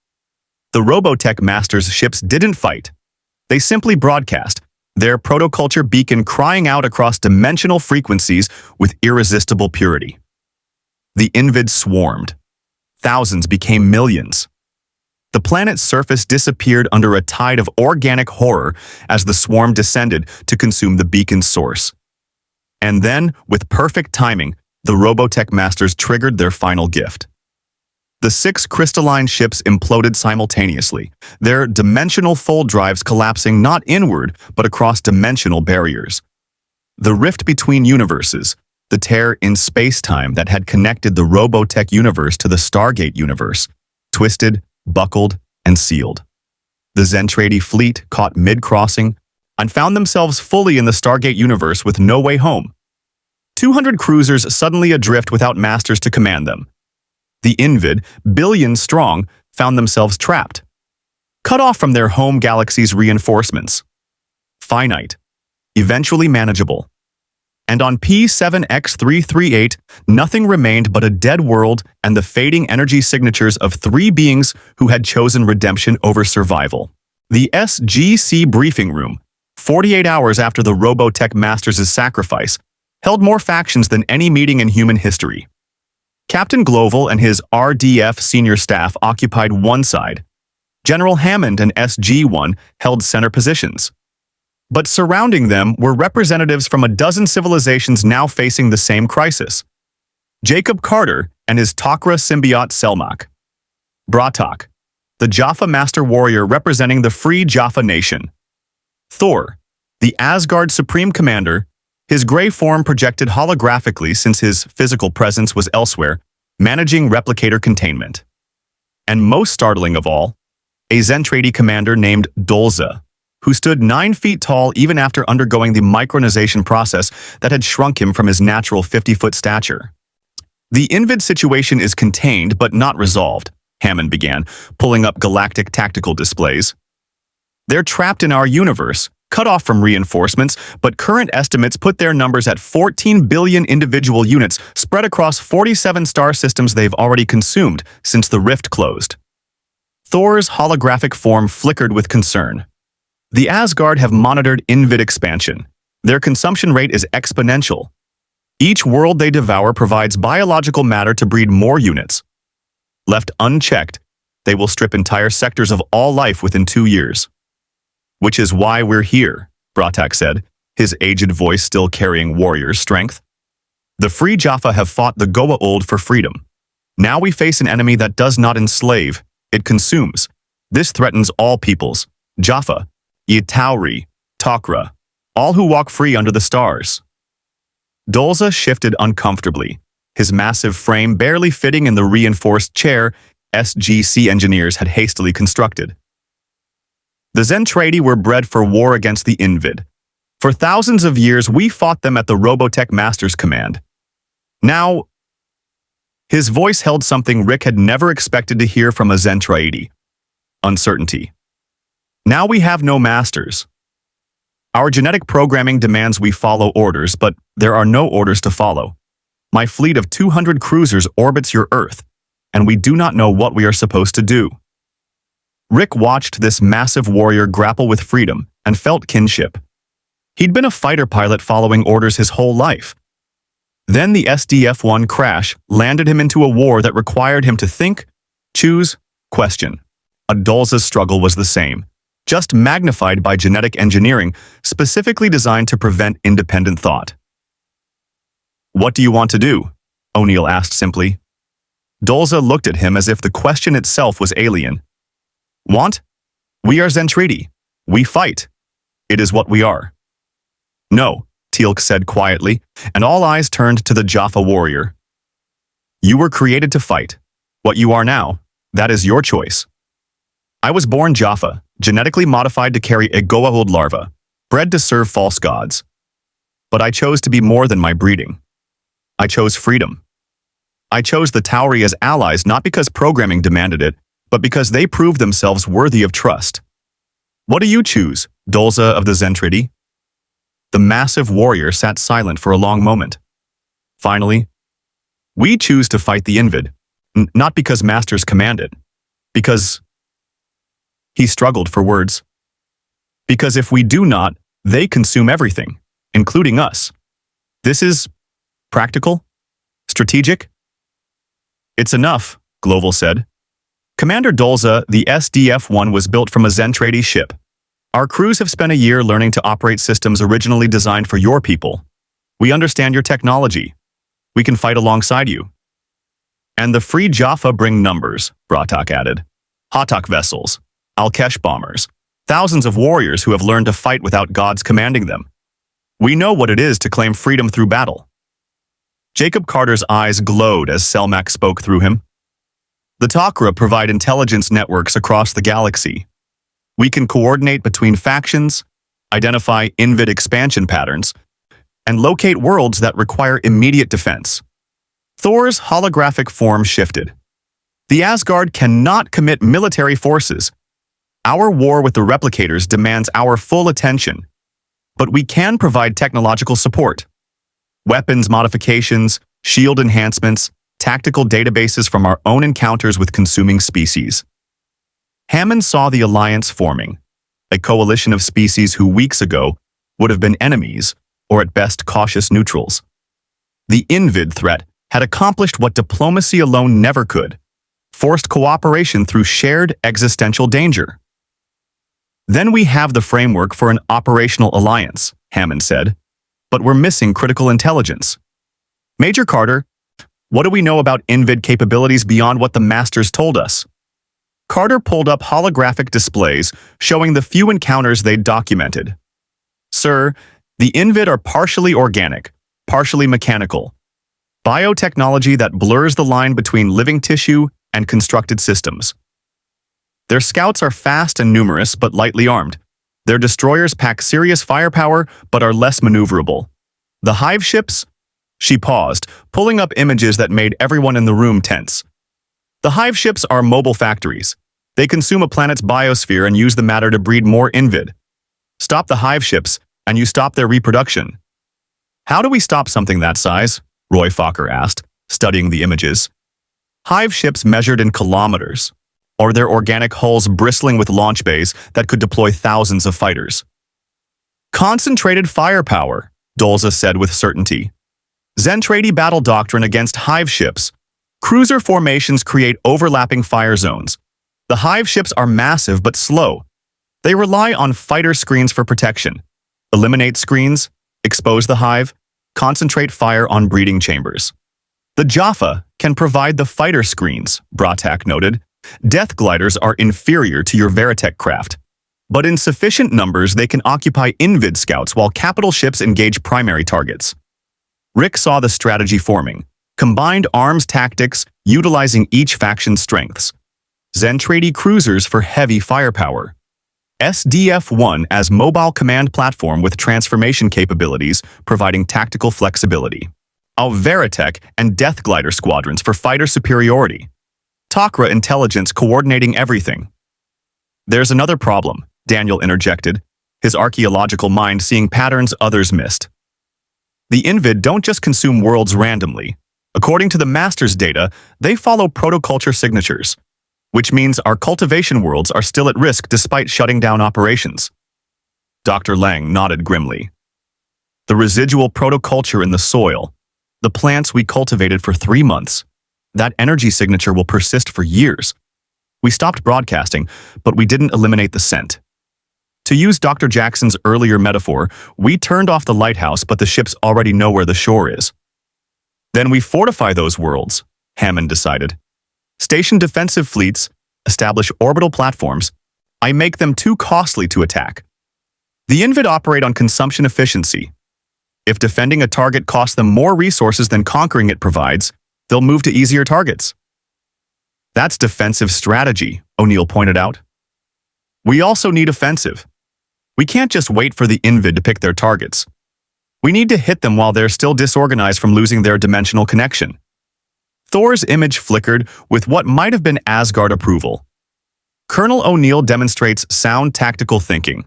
The Robotech Masters ships didn't fight. They simply broadcast, their Protoculture beacon crying out across dimensional frequencies with irresistible purity. The Invid swarmed. Thousands became millions. The planet's surface disappeared under a tide of organic horror as the swarm descended to consume the beacon's source. And then, with perfect timing, the Robotech Masters triggered their final gift. The 6 crystalline ships imploded simultaneously, their dimensional fold drives collapsing not inward but across dimensional barriers. The rift between universes, the tear in space-time that had connected the Robotech universe to the Stargate universe, twisted, buckled, and sealed. The Zentraedi fleet caught mid-crossing and found themselves fully in the Stargate universe with no way home. 200 cruisers suddenly adrift without masters to command them. The Invid, billions strong, found themselves trapped, cut off from their home galaxy's reinforcements. Finite, eventually manageable. And on P7X338, nothing remained but a dead world and the fading energy signatures of 3 beings who had chosen redemption over survival. The SGC briefing room, 48 hours after the Robotech Masters' sacrifice, held more factions than any meeting in human history. Captain Goa'uld and his RDF senior staff occupied one side. General Hammond and SG-1 held center positions. But surrounding them were representatives from a dozen civilizations now facing the same crisis. Jacob Carter and his Tok'ra symbiote Selmak. Bratok, the Jaffa master warrior representing the Free Jaffa nation. Thor, the Asgard supreme commander, his gray form projected holographically since his physical presence was elsewhere, managing replicator containment. And most startling of all, a Zentraedi commander named Dolza, who stood 9 feet tall even after undergoing the micronization process that had shrunk him from his natural 50-foot stature. The Invid situation is contained but not resolved, Hammond began, pulling up galactic tactical displays. They're trapped in our universe, cut off from reinforcements, but current estimates put their numbers at 14 billion individual units spread across 47 star systems they've already consumed since the rift closed. Thor's holographic form flickered with concern. The Asgard have monitored Invid expansion. Their consumption rate is exponential. Each world they devour provides biological matter to breed more units. Left unchecked, they will strip entire sectors of all life within 2 years. Which is why we're here, Bratok said, his aged voice still carrying warrior strength. The Free Jaffa have fought the Goa'uld for freedom. Now we face an enemy that does not enslave, it consumes. This threatens all peoples, Jaffa, Ytauri, Tok'ra, all who walk free under the stars. Dolza shifted uncomfortably, his massive frame barely fitting in the reinforced chair SGC engineers had hastily constructed. The Zentraedi were bred for war against the Invid. For thousands of years, we fought them at the Robotech Masters' command. Now, his voice held something Rick had never expected to hear from a Zentraedi. Uncertainty. Now we have no masters. Our genetic programming demands we follow orders, but there are no orders to follow. My fleet of 200 cruisers orbits your Earth, and we do not know what we are supposed to do. Rick watched this massive warrior grapple with freedom and felt kinship. He'd been a fighter pilot following orders his whole life. Then the SDF-1 crash landed him into a war that required him to think, choose, question. Adolza's struggle was the same, just magnified by genetic engineering specifically designed to prevent independent thought. What do you want to do? O'Neill asked simply. Dolza looked at him as if the question itself was alien. Want? We are Zentraedi. We fight. It is what we are. No, Teal'c said quietly, and all eyes turned to the Jaffa warrior. You were created to fight. What you are now, that is your choice. I was born Jaffa, genetically modified to carry a Goa'uld larva, bred to serve false gods. But I chose to be more than my breeding. I chose freedom. I chose the Tauri as allies not because programming demanded it, but because they proved themselves worthy of trust. What do you choose, Dolza of the Zentraedi? The massive warrior sat silent for a long moment. Finally, we choose to fight the Invid, not because masters command it, because... He struggled for words. Because if we do not, they consume everything, including us. This is practical, strategic, It's enough, Gloval said. Commander Dolza, the SDF-1 was built from a Zentraedi ship. Our crews have spent a year learning to operate systems originally designed for your people. We understand your technology. We can fight alongside you. And the Free Jaffa bring numbers, Bratak added. Hatak vessels, Alkesh bombers, thousands of warriors who have learned to fight without gods commanding them. We know what it is to claim freedom through battle. Jacob Carter's eyes glowed as Selmak spoke through him. The Takra provide intelligence networks across the galaxy. We can coordinate between factions, identify invid expansion patterns, and locate worlds that require immediate defense. Thor's holographic form shifted. The Asgard cannot commit military forces. Our war with the replicators demands our full attention, but we can provide technological support. Weapons modifications, shield enhancements, tactical databases from our own encounters with consuming species. Hammond saw the alliance forming, a coalition of species who weeks ago would have been enemies, or at best cautious neutrals. The Invid threat had accomplished what diplomacy alone never could, forced cooperation through shared existential danger. Then we have the framework for an operational alliance, Hammond said, but we're missing critical intelligence. Major Carter, what do we know about Invid capabilities beyond what the Masters told us? Carter pulled up holographic displays showing the few encounters they'd documented. Sir, the Invid are partially organic, partially mechanical. Biotechnology that blurs the line between living tissue and constructed systems. Their scouts are fast and numerous but lightly armed. Their destroyers pack serious firepower but are less maneuverable. The hive ships? She paused, pulling up images that made everyone in the room tense. The hive ships are mobile factories. They consume a planet's biosphere and use the matter to breed more Invid. Stop the hive ships, and you stop their reproduction. How do we stop something that size? Roy Fokker asked, studying the images. Hive ships measured in kilometers, or their organic hulls bristling with launch bays that could deploy thousands of fighters. Concentrated firepower, Dolza said with certainty. Zentraedi battle doctrine against hive ships. Cruiser formations create overlapping fire zones. The hive ships are massive but slow. They rely on fighter screens for protection. Eliminate screens, expose the hive, concentrate fire on breeding chambers. The Jaffa can provide the fighter screens, Bratak noted. Death gliders are inferior to your Veritech craft, but in sufficient numbers they can occupy Invid scouts while capital ships engage primary targets. Rick saw the strategy forming. Combined arms tactics utilizing each faction's strengths. Zentraedi cruisers for heavy firepower. SDF-1 as mobile command platform with transformation capabilities providing tactical flexibility. Veritech and Death Glider squadrons for fighter superiority. Takra intelligence coordinating everything. There's another problem, Daniel interjected, his archaeological mind seeing patterns others missed. The Invid don't just consume worlds randomly. According to the Masters data, they follow protoculture signatures, which means our cultivation worlds are still at risk despite shutting down operations. Dr. Lang nodded grimly. The residual protoculture in the soil, the plants we cultivated for 3 months, that energy signature will persist for years. We stopped broadcasting, but we didn't eliminate the scent. To use Dr. Jackson's earlier metaphor, we turned off the lighthouse, but the ships already know where the shore is. Then we fortify those worlds, Hammond decided. Station defensive fleets, establish orbital platforms. I make them too costly to attack. The Invid operate on consumption efficiency. If defending a target costs them more resources than conquering it provides, they'll move to easier targets. That's defensive strategy, O'Neill pointed out. We also need offensive. We can't just wait for the Invid to pick their targets. We need to hit them while they're still disorganized from losing their dimensional connection. Thor's image flickered with what might have been Asgard approval. Colonel O'Neill demonstrates sound tactical thinking.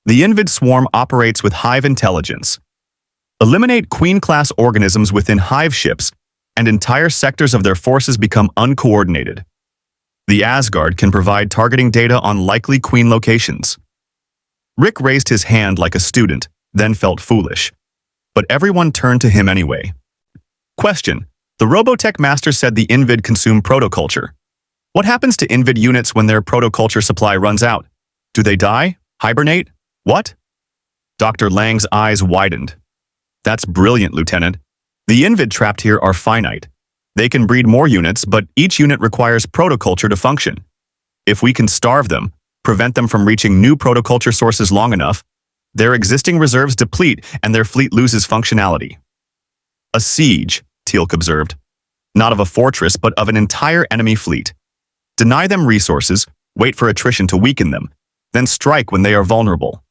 The Invid swarm operates with hive intelligence. Eliminate Queen-class organisms within hive ships, and entire sectors of their forces become uncoordinated. The Asgard can provide targeting data on likely Queen locations. Rick raised his hand like a student, then felt foolish. But everyone turned to him anyway. Question: The Robotech Masters said the Invid consume Protoculture. What happens to Invid units when their Protoculture supply runs out? Do they die? Hibernate? What? Dr. Lang's eyes widened. That's brilliant, Lieutenant. The Invid trapped here are finite. They can breed more units, but each unit requires Protoculture to function. If we can starve them, prevent them from reaching new Protoculture sources long enough, their existing reserves deplete and their fleet loses functionality. A siege, Teal'c observed. Not of a fortress, but of an entire enemy fleet. Deny them resources, wait for attrition to weaken them, then strike when they are vulnerable.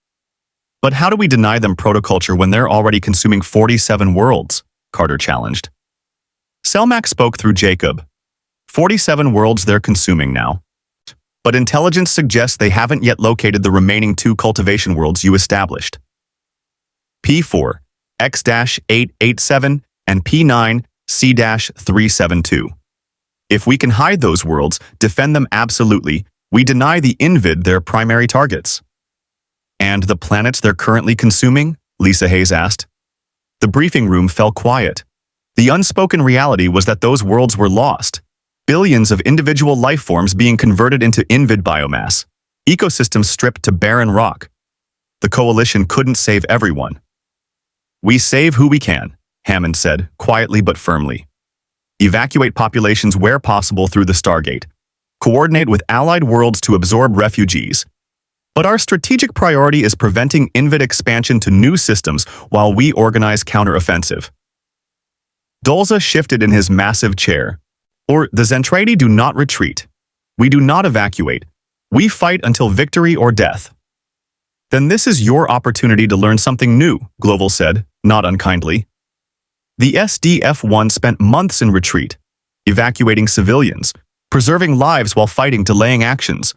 But how do we deny them Protoculture when they're already consuming 47 worlds? Carter challenged. Selmak spoke through Jacob. 47 worlds they're consuming now. But intelligence suggests they haven't yet located the remaining 2 cultivation worlds you established. P4, X-887, and P9, C-372. If we can hide those worlds, defend them absolutely, we deny the Invid their primary targets. And the planets they're currently consuming? Lisa Hayes asked. The briefing room fell quiet. The unspoken reality was that those worlds were lost. Billions of individual life forms being converted into Invid biomass. Ecosystems stripped to barren rock. The Coalition couldn't save everyone. We save who we can, Hammond said, quietly but firmly. Evacuate populations where possible through the Stargate. Coordinate with allied worlds to absorb refugees. But our strategic priority is preventing Invid expansion to new systems while we organize counteroffensive. Dolza shifted in his massive chair. Or the Zentraedi do not retreat. We do not evacuate. We fight until victory or death. Then this is your opportunity to learn something new, Global said, not unkindly. The SDF-1 spent months in retreat, evacuating civilians, preserving lives while fighting delaying actions.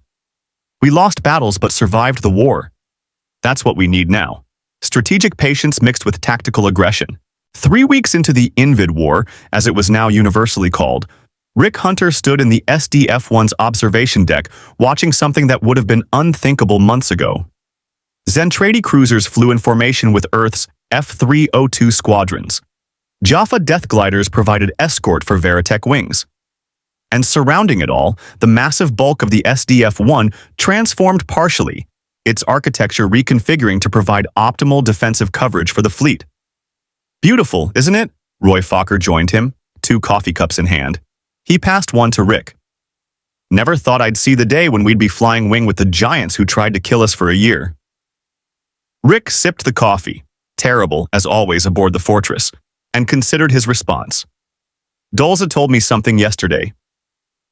We lost battles but survived the war. That's what we need now. Strategic patience mixed with tactical aggression. 3 weeks into the Invid War, as it was now universally called, Rick Hunter stood in the SDF-1's observation deck, watching something that would have been unthinkable months ago. Zentraedi cruisers flew in formation with Earth's F-302 squadrons. Jaffa death gliders provided escort for Veritech wings. And surrounding it all, the massive bulk of the SDF-1 transformed partially, its architecture reconfiguring to provide optimal defensive coverage for the fleet. Beautiful, isn't it? Roy Fokker joined him, 2 coffee cups in hand. He passed one to Rick. Never thought I'd see the day when we'd be flying wing with the giants who tried to kill us for a year. Rick sipped the coffee, terrible as always aboard the Fortress, and considered his response. Dolza told me something yesterday.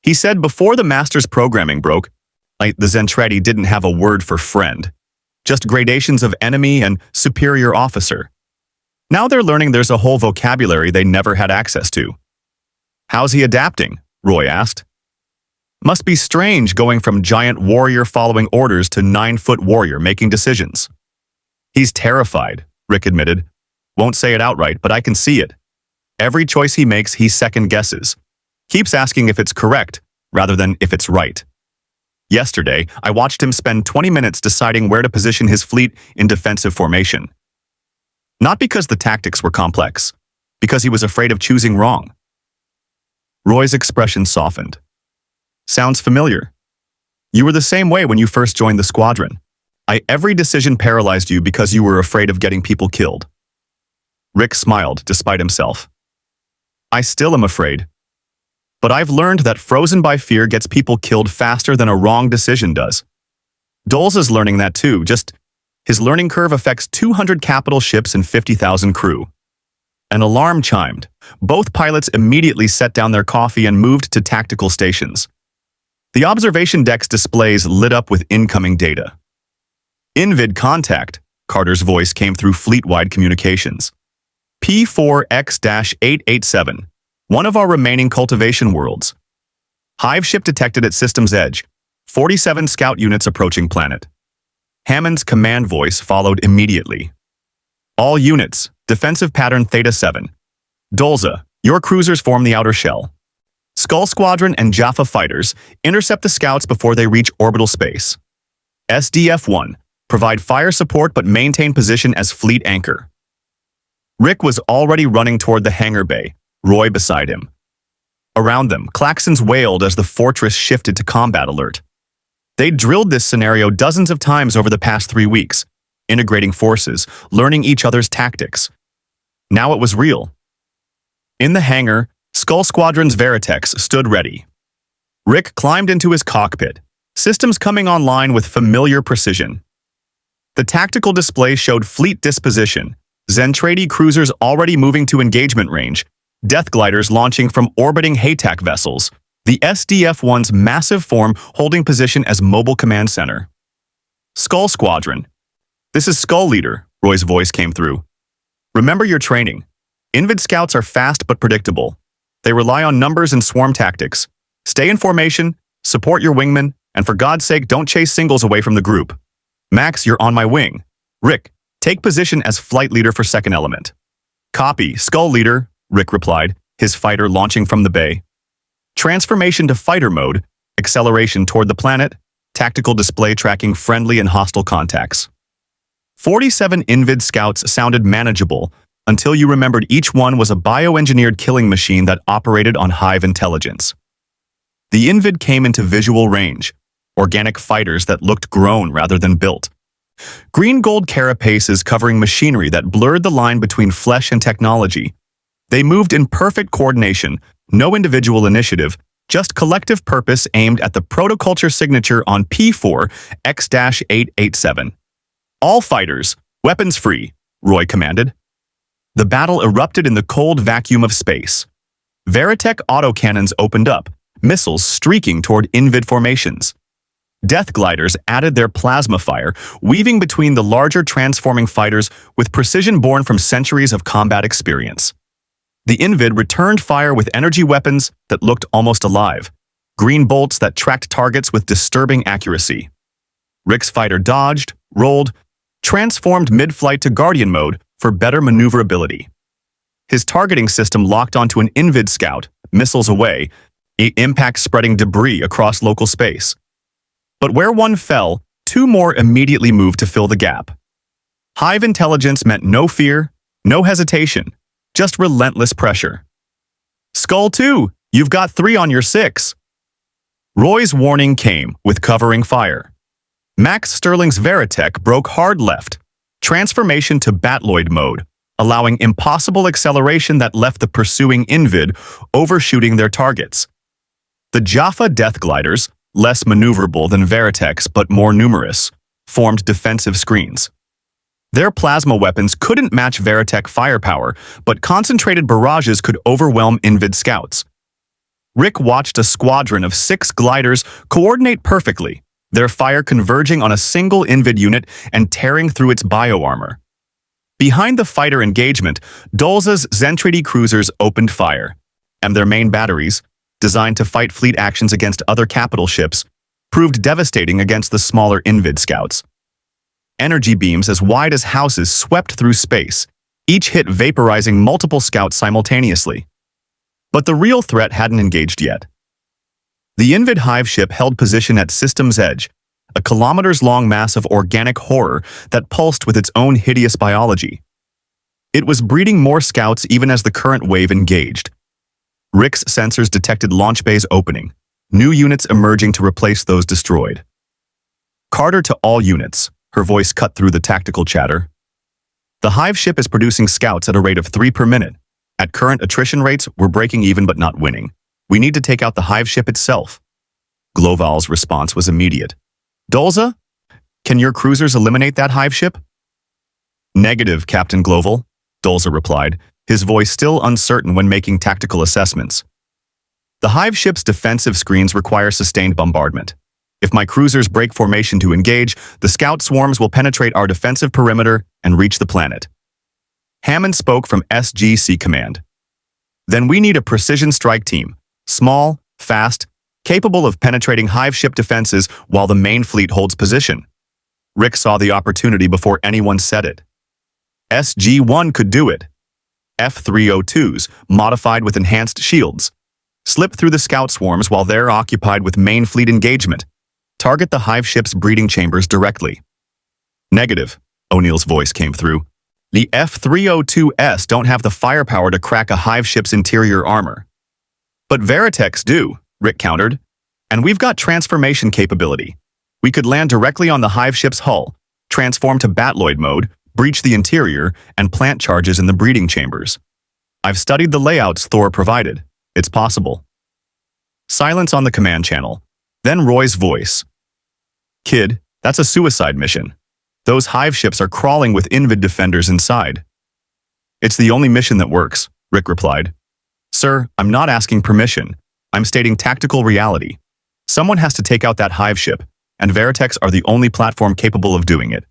He said before the Masters programming broke, the Zentraedi didn't have a word for friend, just gradations of enemy and superior officer. Now they're learning there's a whole vocabulary they never had access to. How's he adapting? Roy asked. Must be strange going from giant warrior following orders to 9-foot warrior making decisions. He's terrified, Rick admitted. Won't say it outright, but I can see it. Every choice he makes, he second guesses. Keeps asking if it's correct, rather than if it's right. Yesterday, I watched him spend 20 minutes deciding where to position his fleet in defensive formation. Not because the tactics were complex, because he was afraid of choosing wrong. Roy's expression softened. Sounds familiar. You were the same way when you first joined the squadron. Every decision paralyzed you because you were afraid of getting people killed. Rick smiled, despite himself. I still am afraid. But I've learned that frozen by fear gets people killed faster than a wrong decision does. Dolza's learning that too, just his learning curve affects 200 capital ships and 50,000 crew. An alarm chimed. Both pilots immediately set down their coffee and moved to tactical stations. The observation deck's displays lit up with incoming data. Invid contact, Carter's voice came through fleet-wide communications. P4X-887, one of our remaining cultivation worlds. Hive ship detected at system's edge. 47 scout units approaching planet. Hammond's command voice followed immediately. All units, defensive pattern Theta-7. Dolza, your cruisers form the outer shell. Skull Squadron and Jaffa fighters intercept the scouts before they reach orbital space. SDF-1, provide fire support but maintain position as fleet anchor. Rick was already running toward the hangar bay, Roy beside him. Around them, klaxons wailed as the fortress shifted to combat alert. They'd drilled this scenario dozens of times over the past 3 weeks, integrating forces, learning each other's tactics. Now it was real. In the hangar, Skull Squadron's Veritex stood ready. Rick climbed into his cockpit, systems coming online with familiar precision. The tactical display showed fleet disposition, Zentraedi cruisers already moving to engagement range, death gliders launching from orbiting Haytac vessels, the SDF-1's massive form holding position as mobile command center. Skull Squadron. This is Skull Leader, Roy's voice came through. Remember your training. Invid scouts are fast but predictable. They rely on numbers and swarm tactics. Stay in formation, support your wingmen, and for God's sake, don't chase singles away from the group. Max, you're on my wing. Rick, take position as flight leader for second element. Copy, Skull Leader, Rick replied, his fighter launching from the bay. Transformation to fighter mode, acceleration toward the planet, tactical display tracking friendly and hostile contacts. 47 Invid scouts sounded manageable until you remembered each one was a bioengineered killing machine that operated on hive intelligence. The Invid came into visual range, organic fighters that looked grown rather than built. Green gold carapaces covering machinery that blurred the line between flesh and technology. They moved in perfect coordination, no individual initiative, just collective purpose aimed at the Protoculture signature on P4X-887. All fighters, weapons free, Roy commanded. The battle erupted in the cold vacuum of space. Veritech autocannons opened up, missiles streaking toward Invid formations. Death gliders added their plasma fire, weaving between the larger transforming fighters with precision born from centuries of combat experience. The Invid returned fire with energy weapons that looked almost alive, green bolts that tracked targets with disturbing accuracy. Rick's fighter dodged, rolled, transformed mid-flight to Guardian mode for better maneuverability. His targeting system locked onto an Invid scout, missiles away, impact spreading debris across local space. But where one fell, 2 more immediately moved to fill the gap. Hive intelligence meant no fear, no hesitation, just relentless pressure. Skull 2, you've got 3 on your 6. Roy's warning came with covering fire. Max Sterling's Veritech broke hard left, transformation to Batloid mode, allowing impossible acceleration that left the pursuing Invid overshooting their targets. The Jaffa Death Gliders, less maneuverable than Veritech's but more numerous, formed defensive screens. Their plasma weapons couldn't match Veritech firepower, but concentrated barrages could overwhelm Invid scouts. Rick watched a squadron of 6 gliders coordinate perfectly, their fire converging on a single Invid unit and tearing through its bioarmor. Behind the fighter engagement, Dolza's Zentraedi cruisers opened fire, and their main batteries, designed to fight fleet actions against other capital ships, proved devastating against the smaller Invid scouts. Energy beams as wide as houses swept through space, each hit vaporizing multiple scouts simultaneously. But the real threat hadn't engaged yet. The Invid hive ship held position at System's Edge, a kilometers-long mass of organic horror that pulsed with its own hideous biology. It was breeding more scouts even as the current wave engaged. Rick's sensors detected launch bays opening, new units emerging to replace those destroyed. Carter to all units, her voice cut through the tactical chatter. The hive ship is producing scouts at a rate of 3 per minute. At current attrition rates, we're breaking even but not winning. We need to take out the hive ship itself. Gloval's response was immediate. Dolza, can your cruisers eliminate that hive ship? Negative, Captain Gloval, Dolza replied, his voice still uncertain when making tactical assessments. The hive ship's defensive screens require sustained bombardment. If my cruisers break formation to engage, the scout swarms will penetrate our defensive perimeter and reach the planet. Hammond spoke from SGC Command. Then we need a precision strike team, small, fast, capable of penetrating hive ship defenses while the main fleet holds position. Rick saw the opportunity before anyone said it. SG-1 could do it. F-302s, modified with enhanced shields. Slip through the scout swarms while they're occupied with main fleet engagement. Target the hive ship's breeding chambers directly. Negative, O'Neill's voice came through. The F-302s don't have the firepower to crack a hive ship's interior armor. But Veritechs do, Rick countered. And we've got transformation capability. We could land directly on the hive ship's hull, transform to Batloid mode, breach the interior, and plant charges in the breeding chambers. I've studied the layouts Thor provided. It's possible. Silence on the command channel. Then Roy's voice. Kid, that's a suicide mission. Those hive ships are crawling with Invid defenders inside. It's the only mission that works, Rick replied. Sir, I'm not asking permission. I'm stating tactical reality. Someone has to take out that hive ship, and Veritechs are the only platform capable of doing it.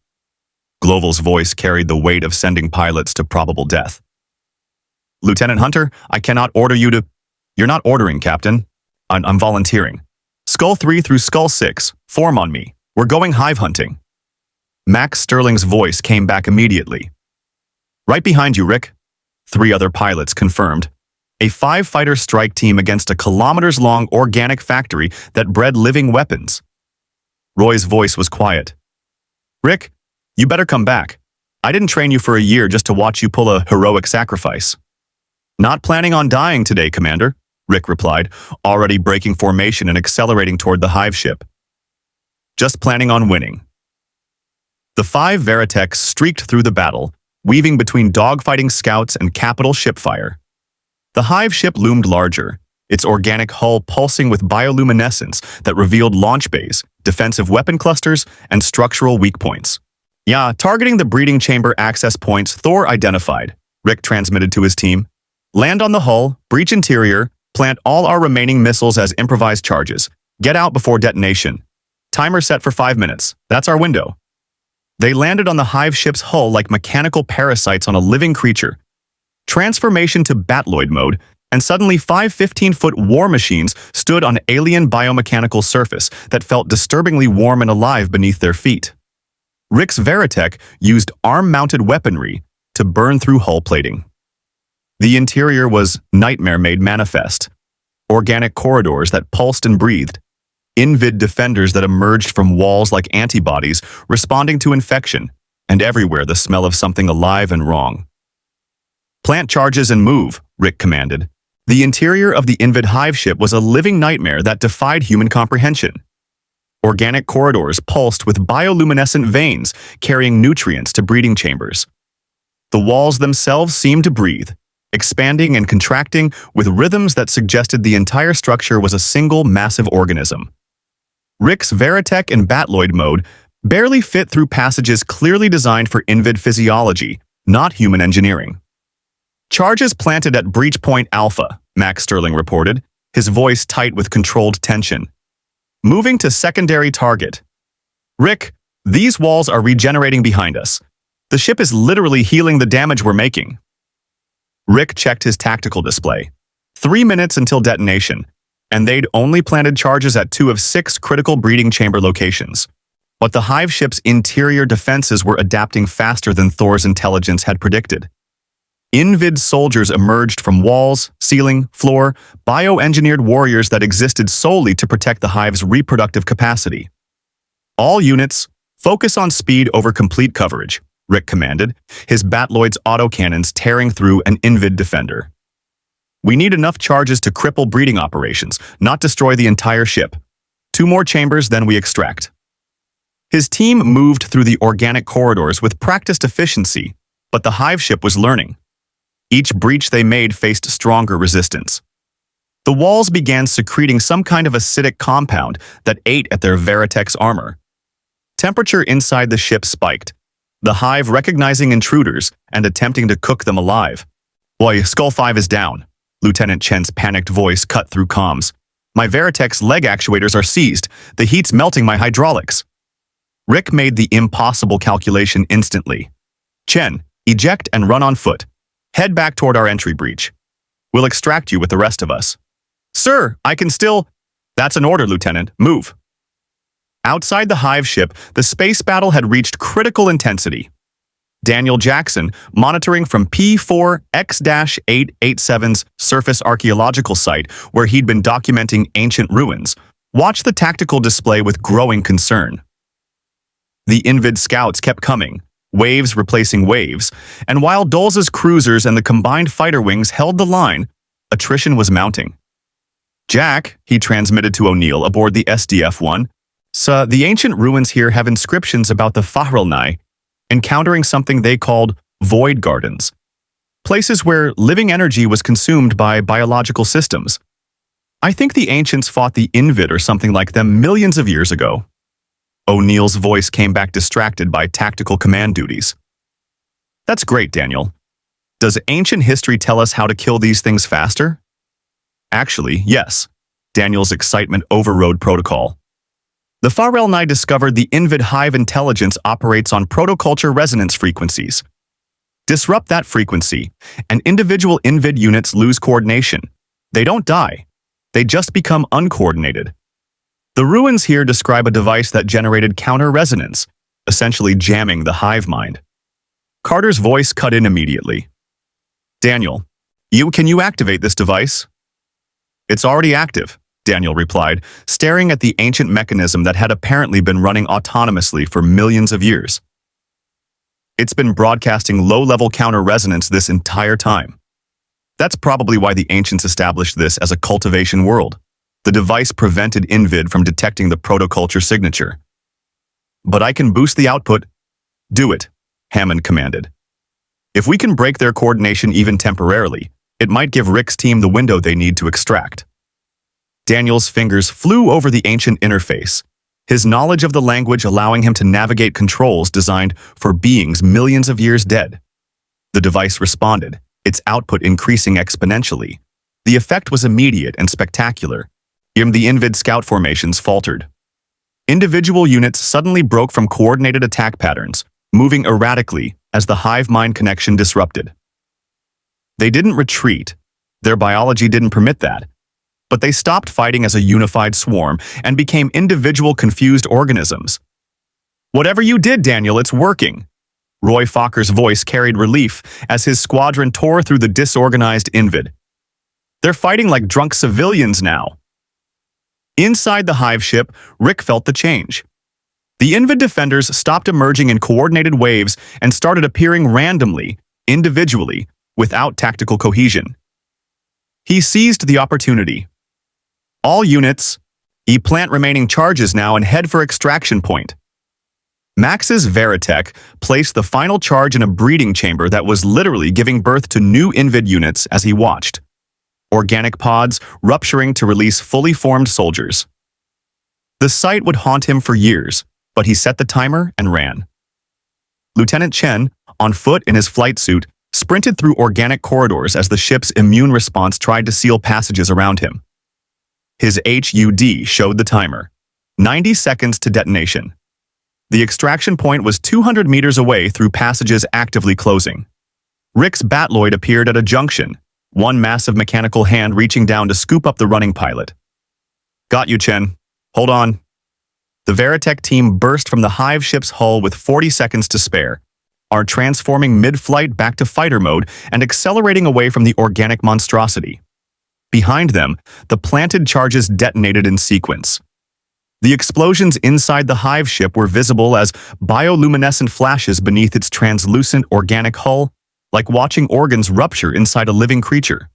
Gloval's voice carried the weight of sending pilots to probable death. Lieutenant Hunter, I cannot order you to... You're not ordering, Captain. I'm volunteering. Skull 3 through Skull 6, form on me. We're going hive hunting. Max Sterling's voice came back immediately. Right behind you, Rick. 3 other pilots confirmed. A 5-fighter strike team against a kilometers-long organic factory that bred living weapons. Roy's voice was quiet. Rick, you better come back. I didn't train you for a year just to watch you pull a heroic sacrifice. Not planning on dying today, Commander, Rick replied, already breaking formation and accelerating toward the hive ship. Just planning on winning. The 5 Veritechs streaked through the battle, weaving between dogfighting scouts and capital ship fire. The hive ship loomed larger, its organic hull pulsing with bioluminescence that revealed launch bays, defensive weapon clusters, and structural weak points. Yeah, targeting the breeding chamber access points Thor identified, Rick transmitted to his team. Land on the hull, breach interior, plant all our remaining missiles as improvised charges. Get out before detonation. Timer set for 5 minutes. That's our window. They landed on the hive ship's hull like mechanical parasites on a living creature. Transformation to Batloid mode, and suddenly 5 15-foot war machines stood on alien biomechanical surface that felt disturbingly warm and alive beneath their feet. Rick's Veritech used arm-mounted weaponry to burn through hull plating. The interior was nightmare made manifest. Organic corridors that pulsed and breathed. Invid defenders that emerged from walls like antibodies, responding to infection, and everywhere the smell of something alive and wrong. Plant charges and move, Rick commanded. The interior of the Invid hive ship was a living nightmare that defied human comprehension. Organic corridors pulsed with bioluminescent veins carrying nutrients to breeding chambers. The walls themselves seemed to breathe, expanding and contracting with rhythms that suggested the entire structure was a single massive organism. Rick's Veritech in Batloid mode barely fit through passages clearly designed for Invid physiology, not human engineering. Charges planted at Breach Point Alpha, Max Sterling reported, his voice tight with controlled tension. Moving to secondary target. Rick, these walls are regenerating behind us. The ship is literally healing the damage we're making. Rick checked his tactical display. 3 minutes until detonation, and they'd only planted charges at 2 of 6 critical breeding chamber locations. But the hive ship's interior defenses were adapting faster than Thor's intelligence had predicted. Invid soldiers emerged from walls, ceiling, floor, bioengineered warriors that existed solely to protect the hive's reproductive capacity. All units, focus on speed over complete coverage, Rick commanded, his Batloid's autocannons tearing through an Invid defender. We need enough charges to cripple breeding operations, not destroy the entire ship. 2 more chambers, then we extract. His team moved through the organic corridors with practiced efficiency, but the hive ship was learning. Each breach they made faced stronger resistance. The walls began secreting some kind of acidic compound that ate at their Veritech's armor. Temperature inside the ship spiked, the hive recognizing intruders and attempting to cook them alive. Boy, Skull 5 is down, Lieutenant Chen's panicked voice cut through comms. My Veritech's leg actuators are seized. The heat's melting my hydraulics. Rick made the impossible calculation instantly. Chen, eject and run on foot. Head back toward our entry breach. We'll extract you with the rest of us. Sir, I can still... That's an order, Lieutenant. Move. Outside the hive ship, the space battle had reached critical intensity. Daniel Jackson, monitoring from P4X-887's surface archaeological site where he'd been documenting ancient ruins, watched the tactical display with growing concern. The Invid scouts kept coming, waves replacing waves, and while Dulce's cruisers and the combined fighter wings held the line, attrition was mounting. "Jack," he transmitted to O'Neill aboard the SDF-1, "So the ancient ruins here have inscriptions about the violates encountering something they called void gardens, places where living energy was consumed by biological systems. I think the ancients fought the Invid or something like them millions of years ago." O'Neill's voice came back distracted by tactical command duties. "That's great, Daniel. Does ancient history tell us how to kill these things faster?" "Actually, yes." Daniel's excitement overrode protocol. "The violates discovered the Invid hive intelligence operates on protoculture resonance frequencies. Disrupt that frequency, and individual Invid units lose coordination. They don't die. They just become uncoordinated. The ruins here describe a device that generated counter-resonance, essentially jamming the hive mind." Carter's voice cut in immediately. "Daniel, can you activate this device?" "It's already active," Daniel replied, staring at the ancient mechanism that had apparently been running autonomously for millions of years. "It's been broadcasting low-level counter-resonance this entire time. That's probably why the ancients established this as a cultivation world. The device prevented Invid from detecting the protoculture signature." "But I can boost the output." "Do it," Hammond commanded. "If we can break their coordination even temporarily, it might give Rick's team the window they need to extract." Daniel's fingers flew over the ancient interface, his knowledge of the language allowing him to navigate controls designed for beings millions of years dead. The device responded, its output increasing exponentially. The effect was immediate and spectacular. The Invid scout formations faltered. Individual units suddenly broke from coordinated attack patterns, moving erratically as the hive-mind connection disrupted. They didn't retreat. Their biology didn't permit that. But they stopped fighting as a unified swarm and became individual confused organisms. "Whatever you did, Daniel, it's working." Roy Fokker's voice carried relief as his squadron tore through the disorganized Invid. "They're fighting like drunk civilians now." Inside the hive ship, Rick felt the change. The Invid defenders stopped emerging in coordinated waves and started appearing randomly, individually, without tactical cohesion. He seized the opportunity. "All units, plant remaining charges now and head for extraction point." Max's Veritech placed the final charge in a breeding chamber that was literally giving birth to new Invid units as he watched. Organic pods rupturing to release fully formed soldiers. The sight would haunt him for years, but he set the timer and ran. Lieutenant Chen, on foot in his flight suit, sprinted through organic corridors as the ship's immune response tried to seal passages around him. His HUD showed the timer. 90 seconds to detonation. The extraction point was 200 meters away through passages actively closing. Rick's Batloid appeared at a junction, one massive mechanical hand reaching down to scoop up the running pilot. "Got you, Chen. Hold on." The Veritech team burst from the hive ship's hull with 40 seconds to spare, are transforming mid-flight back to fighter mode and accelerating away from the organic monstrosity. Behind them, the planted charges detonated in sequence. The explosions inside the hive ship were visible as bioluminescent flashes beneath its translucent organic hull, like watching organs rupture inside a living creature.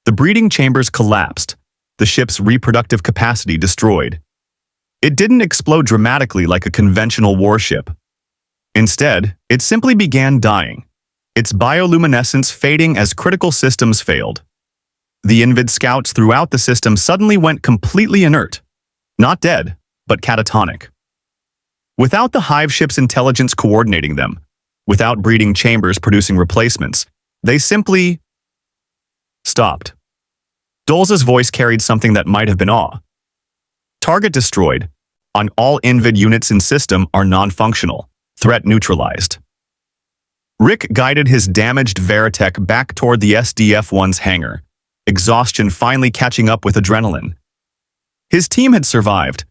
The breeding chambers collapsed, the ship's reproductive capacity destroyed. It didn't explode dramatically like a conventional warship. Instead, it simply began dying, its bioluminescence fading as critical systems failed. The Invid scouts throughout the system suddenly went completely inert. Not dead, but catatonic. Without the hive ship's intelligence coordinating them, without breeding chambers producing replacements, they simply stopped. Dulce's voice carried something that might have been awe. "Target destroyed. On all Invid units in system are non-functional. Threat neutralized." Rick guided his damaged Veritech back toward the SDF-1's hangar, exhaustion finally catching up with adrenaline. His team had survived.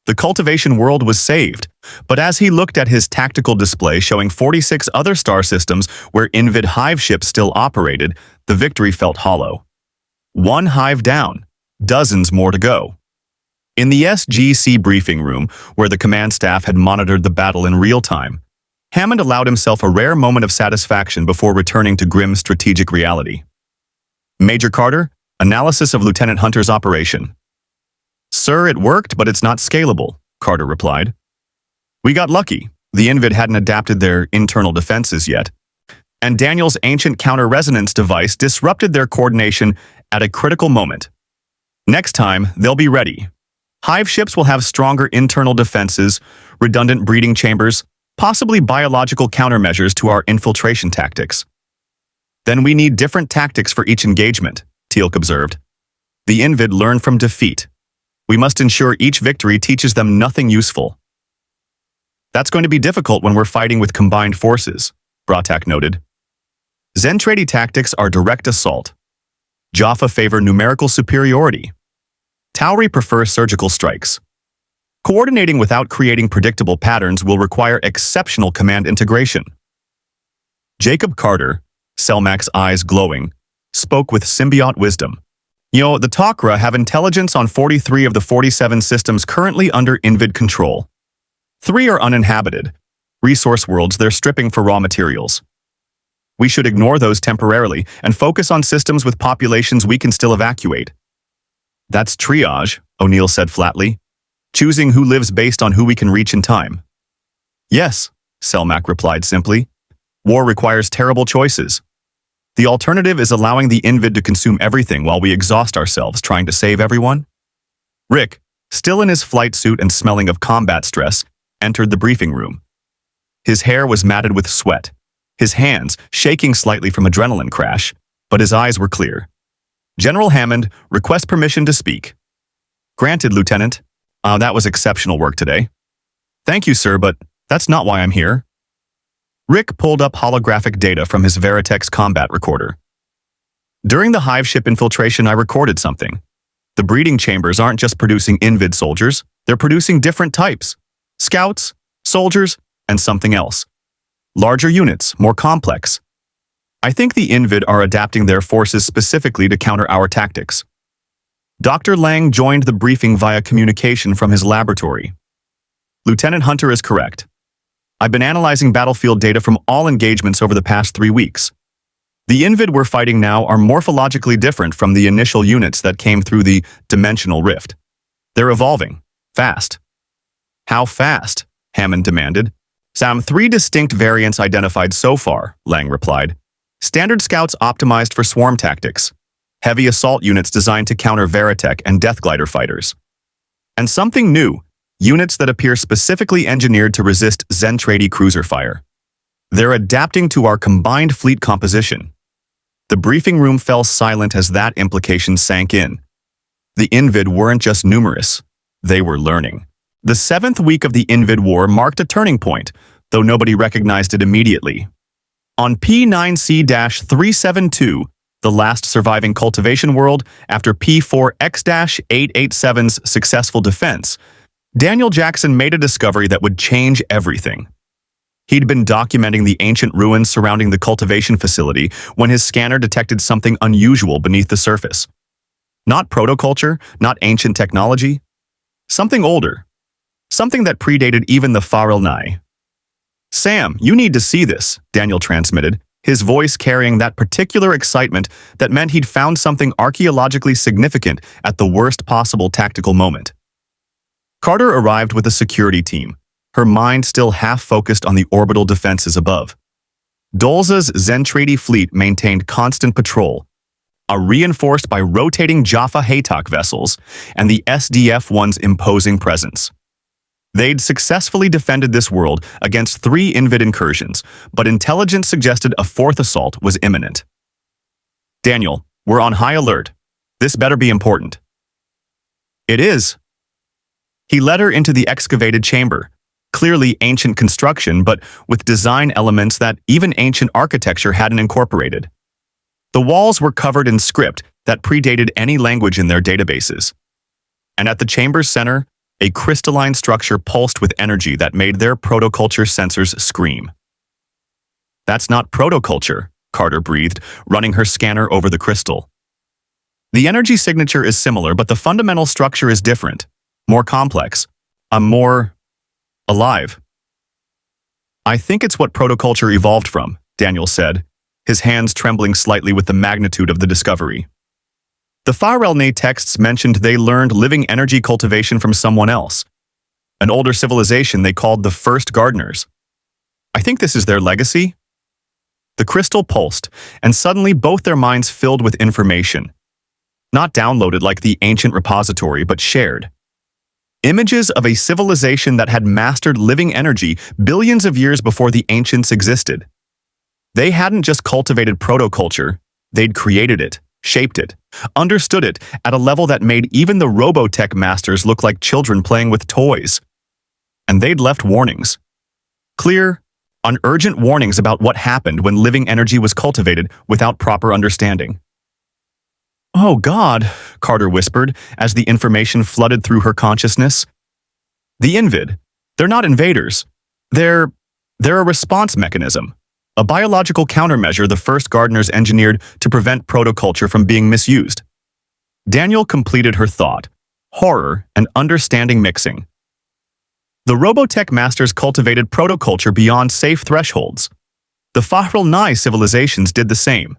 The cultivation world was saved, but as he looked at his tactical display showing 46 other star systems where Invid hive ships still operated, the victory felt hollow. One hive down, dozens more to go. In the SGC briefing room, where the command staff had monitored the battle in real time, Hammond allowed himself a rare moment of satisfaction before returning to grim strategic reality. Major Carter, analysis of Lieutenant Hunter's operation. Sir, it worked, but it's not scalable, Carter replied. We got lucky. The Invid hadn't adapted their internal defenses yet, and Daniel's ancient counter-resonance device disrupted their coordination at a critical moment. Next time, they'll be ready. Hive ships will have stronger internal defenses, redundant breeding chambers, possibly biological countermeasures to our infiltration tactics. Then we need different tactics for each engagement, Teal'c observed. The Invid learn from defeat. We must ensure each victory teaches them nothing useful. That's going to be difficult when we're fighting with combined forces, Bratak noted. Zentraedi tactics are direct assault. Jaffa favor numerical superiority. Tauri prefer surgical strikes. Coordinating without creating predictable patterns will require exceptional command integration. Jacob Carter, Selmac's eyes glowing, spoke with symbiote wisdom. The Tok'ra have intelligence on 43 of the 47 systems currently under Invid control. 3 are uninhabited, resource worlds they're stripping for raw materials. We should ignore those temporarily and focus on systems with populations we can still evacuate. That's triage, O'Neill said flatly, choosing who lives based on who we can reach in time. Yes, Selmac replied simply. War requires terrible choices. The alternative is allowing the Invid to consume everything while we exhaust ourselves trying to save everyone. Rick, still in his flight suit and smelling of combat stress, entered the briefing room. His hair was matted with sweat, his hands shaking slightly from adrenaline crash, but his eyes were clear. General Hammond, request permission to speak. Granted, Lieutenant. That was exceptional work today. Thank you, sir, but that's not why I'm here. Rick pulled up holographic data from his Veritex combat recorder. During the hive ship infiltration, I recorded something. The breeding chambers aren't just producing Invid soldiers, they're producing different types. Scouts, soldiers, and something else. Larger units, more complex. I think the Invid are adapting their forces specifically to counter our tactics. Dr. Lang joined the briefing via communication from his laboratory. Lieutenant Hunter is correct. I've been analyzing battlefield data from all engagements over the past 3 weeks. The Invid we're fighting now are morphologically different from the initial units that came through the dimensional rift. They're evolving. Fast. How fast? Hammond demanded. 3 distinct variants identified so far, Lang replied. Standard scouts optimized for swarm tactics. Heavy assault units designed to counter Veritech and Death Glider fighters. And something new, units that appear specifically engineered to resist Zentraedi cruiser fire. They're adapting to our combined fleet composition. The briefing room fell silent as that implication sank in. The Invid weren't just numerous, they were learning. The 7th week of the Invid War marked a turning point, though nobody recognized it immediately. On P9C-372, the last surviving cultivation world after P4X-887's successful defense, Daniel Jackson made a discovery that would change everything. He'd been documenting the ancient ruins surrounding the cultivation facility when his scanner detected something unusual beneath the surface. Not protoculture, not ancient technology. Something older. Something that predated even the Farilnai. Sam, you need to see this, Daniel transmitted, his voice carrying that particular excitement that meant he'd found something archaeologically significant at the worst possible tactical moment. Carter arrived with a security team, her mind still half-focused on the orbital defenses above. Dolza's Zentraedi fleet maintained constant patrol, reinforced by rotating Jaffa Haytak vessels and the SDF-1's imposing presence. They'd successfully defended this world against 3 Invid incursions, but intelligence suggested a 4th assault was imminent. Daniel, we're on high alert. This better be important. It is. He led her into the excavated chamber, clearly ancient construction, but with design elements that even ancient architecture hadn't incorporated. The walls were covered in script that predated any language in their databases. And at the chamber's center, a crystalline structure pulsed with energy that made their protoculture sensors scream. That's not protoculture, Carter breathed, running her scanner over the crystal. The energy signature is similar, but the fundamental structure is different, more complex, more alive. I think it's what protoculture evolved from, Daniel said, his hands trembling slightly with the magnitude of the discovery. The violates texts mentioned they learned living energy cultivation from someone else, an older civilization they called the first gardeners. I think this is their legacy. The crystal pulsed, and suddenly both their minds filled with information. Not downloaded like the ancient repository, but shared. Images of a civilization that had mastered living energy billions of years before the ancients existed. They hadn't just cultivated protoculture, they'd created it, shaped it, understood it at a level that made even the Robotech Masters look like children playing with toys. And they'd left warnings. Clear, urgent warnings about what happened when living energy was cultivated without proper understanding. "Oh God," Carter whispered as the information flooded through her consciousness. "The Invid, they're not invaders. They're a response mechanism, a biological countermeasure the first gardeners engineered to prevent protoculture from being misused." Daniel completed her thought, horror and understanding mixing. The Robotech Masters cultivated protoculture beyond safe thresholds. The violates civilizations did the same.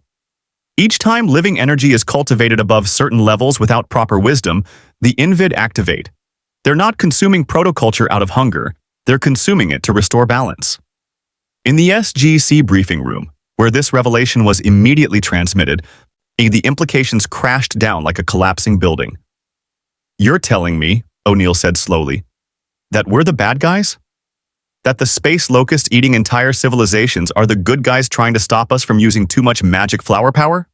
Each time living energy is cultivated above certain levels without proper wisdom, the Invid activate. They're not consuming protoculture out of hunger, they're consuming it to restore balance. In the SGC briefing room, where this revelation was immediately transmitted, the implications crashed down like a collapsing building. "You're telling me," O'Neill said slowly, "that we're the bad guys? That the space locusts eating entire civilizations are the good guys trying to stop us from using too much magic flower power?"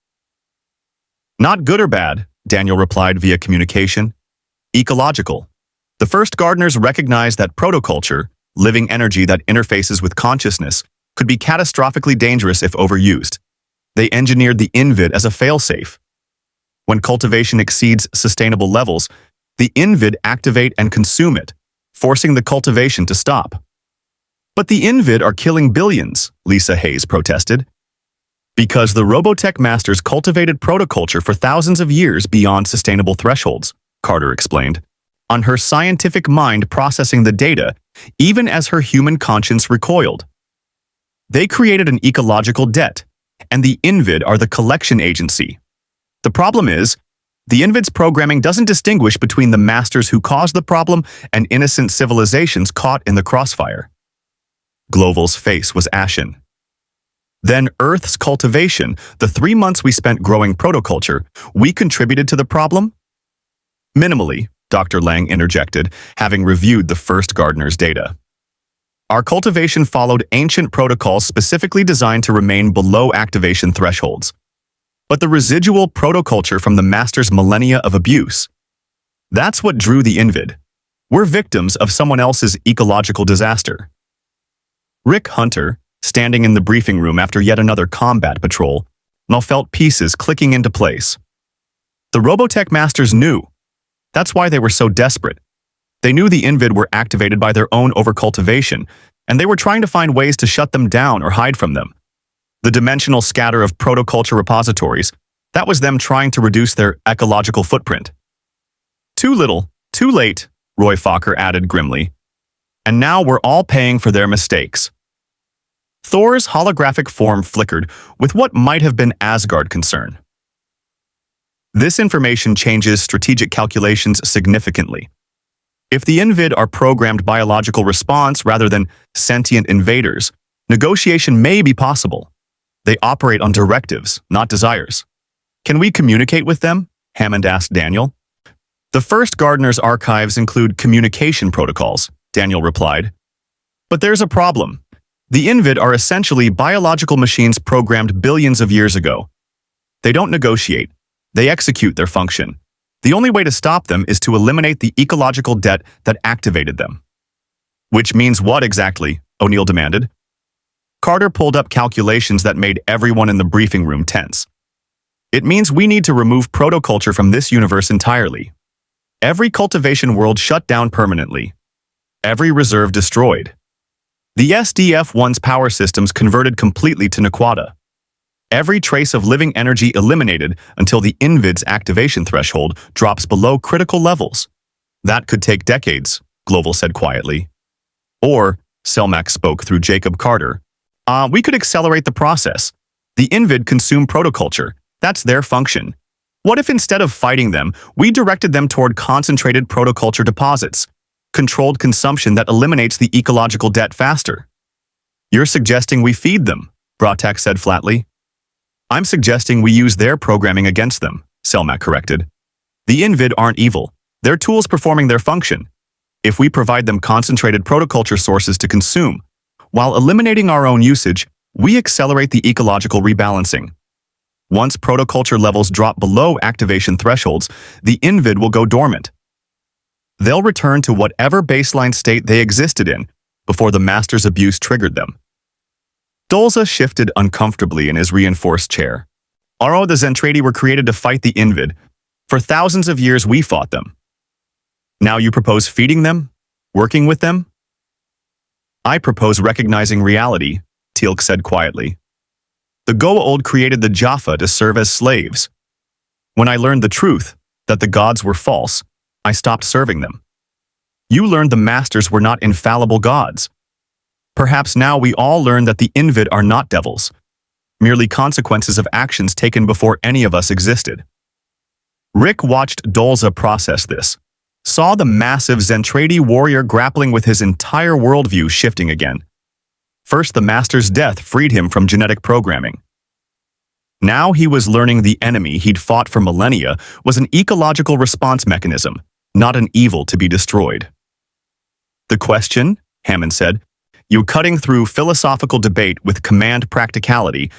"Not good or bad," Daniel replied via communication. "Ecological. The first gardeners recognized that protoculture, living energy that interfaces with consciousness, could be catastrophically dangerous if overused. They engineered the Invid as a failsafe. When cultivation exceeds sustainable levels, the Invid activate and consume it, forcing the cultivation to stop." "But the Invid are killing billions," Lisa Hayes protested. "Because the Robotech Masters cultivated protoculture for thousands of years beyond sustainable thresholds," Carter explained, on her scientific mind processing the data, even as her human conscience recoiled. "They created an ecological debt, and the Invid are the collection agency. The problem is, the Invid's programming doesn't distinguish between the masters who caused the problem and innocent civilizations caught in the crossfire." Gloval's face was ashen. "Then Earth's cultivation, the 3 months we spent growing protoculture, we contributed to the problem?" "Minimally," Dr. Lang interjected, having reviewed the first gardener's data. "Our cultivation followed ancient protocols specifically designed to remain below activation thresholds. But the residual protoculture from the Masters' millennia of abuse, that's what drew the Invid. We're victims of someone else's ecological disaster." Rick Hunter, standing in the briefing room after yet another combat patrol, now felt pieces clicking into place. The Robotech Masters knew. That's why they were so desperate. They knew the Invid were activated by their own overcultivation, and they were trying to find ways to shut them down or hide from them. The dimensional scatter of protoculture repositories, that was them trying to reduce their ecological footprint. "Too little, too late," Roy Fokker added grimly. "And now we're all paying for their mistakes." Thor's holographic form flickered with what might have been Asgard concern. This information changes strategic calculations significantly. If the Invid are programmed biological response rather than sentient invaders, negotiation may be possible. They operate on directives, not desires. "Can we communicate with them?" Hammond asked Daniel. "The first gardener's archives include communication protocols," Daniel replied. "But there's a problem. The Invid are essentially biological machines programmed billions of years ago. They don't negotiate. They execute their function. The only way to stop them is to eliminate the ecological debt that activated them." "Which means what exactly?" O'Neill demanded. Carter pulled up calculations that made everyone in the briefing room tense. "It means we need to remove protoculture from this universe entirely. Every cultivation world shut down permanently. Every reserve destroyed. The SDF-1's power systems converted completely to Naquata. Every trace of living energy eliminated until the Invid's activation threshold drops below critical levels. That could take decades," Gloval said quietly. "Or Selmac spoke through Jacob Carter. We could accelerate the process. The Invid consume protoculture. That's their function. What if instead of fighting them, we directed them toward concentrated protoculture deposits? Controlled consumption that eliminates the ecological debt faster. You're suggesting we feed them, Bra'tac said flatly. I'm suggesting we use their programming against them, Selmac corrected. The Invid aren't evil. They're tools performing their function. If we provide them concentrated protoculture sources to consume, while eliminating our own usage, we accelerate the ecological rebalancing. Once protoculture levels drop below activation thresholds, the Invid will go dormant. They'll return to whatever baseline state they existed in before the Master's abuse triggered them. Dolza shifted uncomfortably in his reinforced chair. The Zentraedi were created to fight the Invid. For thousands of years we fought them. Now you propose feeding them? Working with them? I propose recognizing reality, Teal'c said quietly. The Goa'uld created the Jaffa to serve as slaves. When I learned the truth, that the gods were false, I stopped serving them. You learned the Masters were not infallible gods. Perhaps now we all learn that the Invid are not devils, merely consequences of actions taken before any of us existed. Rick watched Dolza process this, saw the massive Zentraedi warrior grappling with his entire worldview shifting again. First, the Master's death freed him from genetic programming. Now he was learning the enemy he'd fought for millennia was an ecological response mechanism, not an evil to be destroyed. The question, Hammond said, you cutting through philosophical debate with command practicality,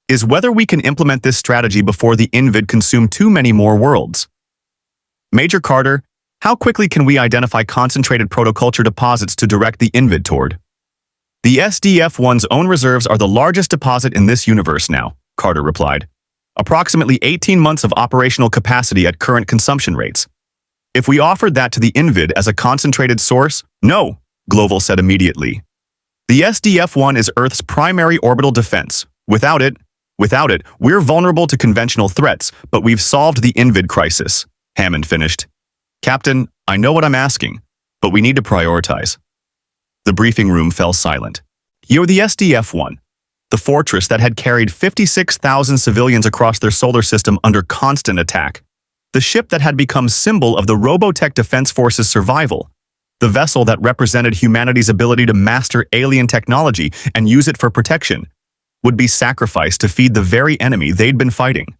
is whether we can implement this strategy before the Invid consume too many more worlds. Major Carter, how quickly can we identify concentrated protoculture deposits to direct the Invid toward? The SDF-1's own reserves are the largest deposit in this universe now, Carter replied. Approximately 18 months of operational capacity at current consumption rates. If we offered that to the Invid as a concentrated source, no, Goa'uld said immediately. The SDF-1 is Earth's primary orbital defense. Without it, we're vulnerable to conventional threats, but we've solved the Invid crisis, Hammond finished. Captain, I know what I'm asking, but we need to prioritize. The briefing room fell silent. You're the SDF-1, the fortress that had carried 56,000 civilians across their solar system under constant attack. The ship that had become symbol of the Robotech Defense Force's survival. The vessel that represented humanity's ability to master alien technology and use it for protection, would be sacrificed to feed the very enemy they'd been fighting.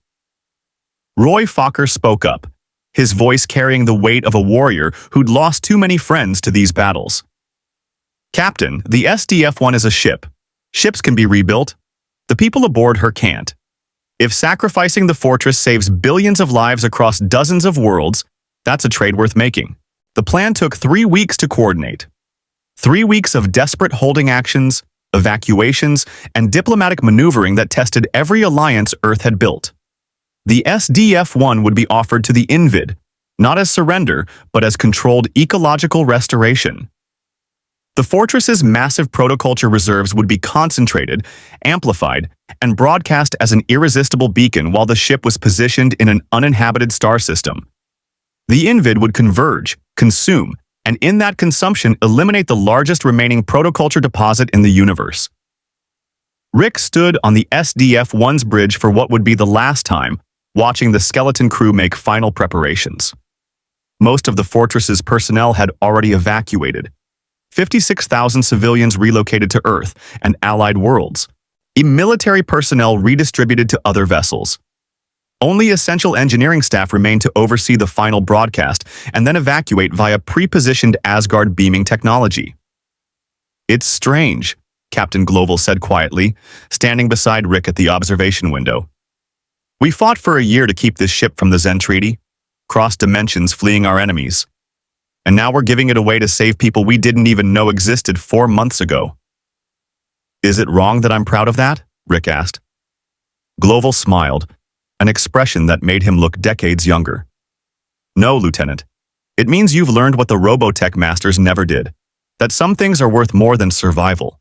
Roy Fokker spoke up, his voice carrying the weight of a warrior who'd lost too many friends to these battles. Captain, the SDF-1 is a ship. Ships can be rebuilt. The people aboard her can't. If sacrificing the fortress saves billions of lives across dozens of worlds, that's a trade worth making. The plan took 3 weeks to coordinate. 3 weeks of desperate holding actions, evacuations, and diplomatic maneuvering that tested every alliance Earth had built. The SDF-1 would be offered to the Invid, not as surrender, but as controlled ecological restoration. The fortress's massive protoculture reserves would be concentrated, amplified, and broadcast as an irresistible beacon while the ship was positioned in an uninhabited star system. The Invid would converge, consume, and in that consumption eliminate the largest remaining protoculture deposit in the universe. Rick stood on the SDF-1's bridge for what would be the last time, watching the skeleton crew make final preparations. Most of the fortress's personnel had already evacuated. 56,000 civilians relocated to Earth and allied worlds. Military personnel redistributed to other vessels. Only essential engineering staff remained to oversee the final broadcast and then evacuate via pre-positioned Asgard beaming technology. It's strange, Captain Goa'uld said quietly, standing beside Rick at the observation window. We fought for a year to keep this ship from the Zentraedi, cross dimensions fleeing our enemies. And now we're giving it away to save people we didn't even know existed 4 months ago. Is it wrong that I'm proud of that? Rick asked. Goa'uld smiled, an expression that made him look decades younger. No, Lieutenant. It means you've learned what the Robotech Masters never did. That some things are worth more than survival.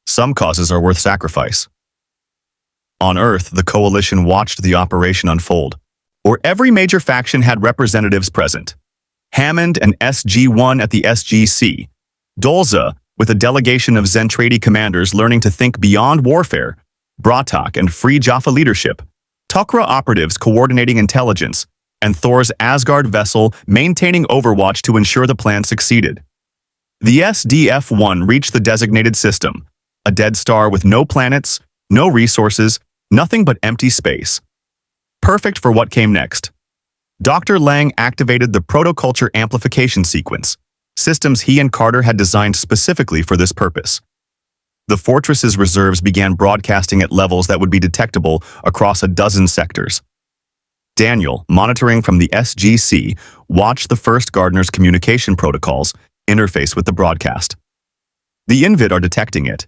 Some causes are worth sacrifice. On Earth, the Coalition watched the operation unfold, where every major faction had representatives present. Hammond and SG-1 at the SGC, Dolza, with a delegation of Zentraedi commanders learning to think beyond warfare, Bratak and Free Jaffa leadership, Tok'ra operatives coordinating intelligence, and Thor's Asgard vessel maintaining overwatch to ensure the plan succeeded. The SDF-1 reached the designated system, a dead star with no planets, no resources, nothing but empty space. Perfect for what came next. Dr. Lang activated the Protoculture amplification sequence, systems he and Carter had designed specifically for this purpose. The fortress's reserves began broadcasting at levels that would be detectable across a dozen sectors. Daniel, monitoring from the SGC, watched the first Gardener's communication protocols interface with the broadcast. The Invid are detecting it.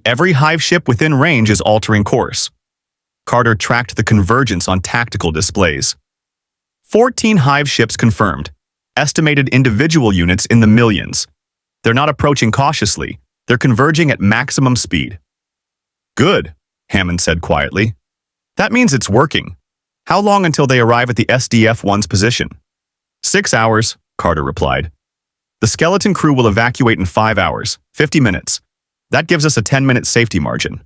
Every hive ship within range is altering course. Carter tracked the convergence on tactical displays. 14 hive ships confirmed, estimated individual units in the millions. They're not approaching cautiously, they're converging at maximum speed. Good, Hammond said quietly. That means it's working. How long until they arrive at the SDF-1's position? 6 hours, Carter replied. The skeleton crew will evacuate in 5 hours, 50 minutes. That gives us a 10-minute safety margin.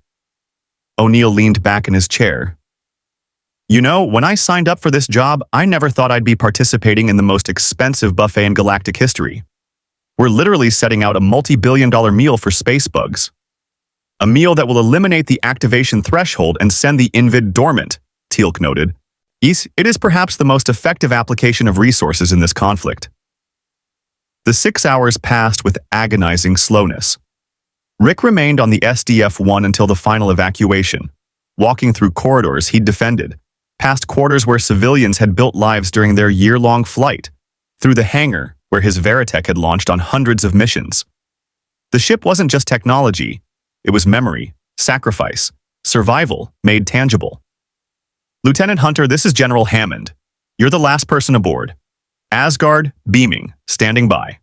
O'Neill leaned back in his chair. You know, when I signed up for this job, I never thought I'd be participating in the most expensive buffet in galactic history. We're literally setting out a multi-billion-dollar meal for space bugs. A meal that will eliminate the activation threshold and send the Invid dormant, Teal'c noted. It is perhaps the most effective application of resources in this conflict. The 6 hours passed with agonizing slowness. Rick remained on the SDF-1 until the final evacuation, walking through corridors he'd defended, past quarters where civilians had built lives during their year-long flight, through the hangar where his Veritech had launched on hundreds of missions. The ship wasn't just technology, it was memory, sacrifice, survival made tangible. Lieutenant Hunter, this is General Hammond. You're the last person aboard. Asgard, beaming, standing by.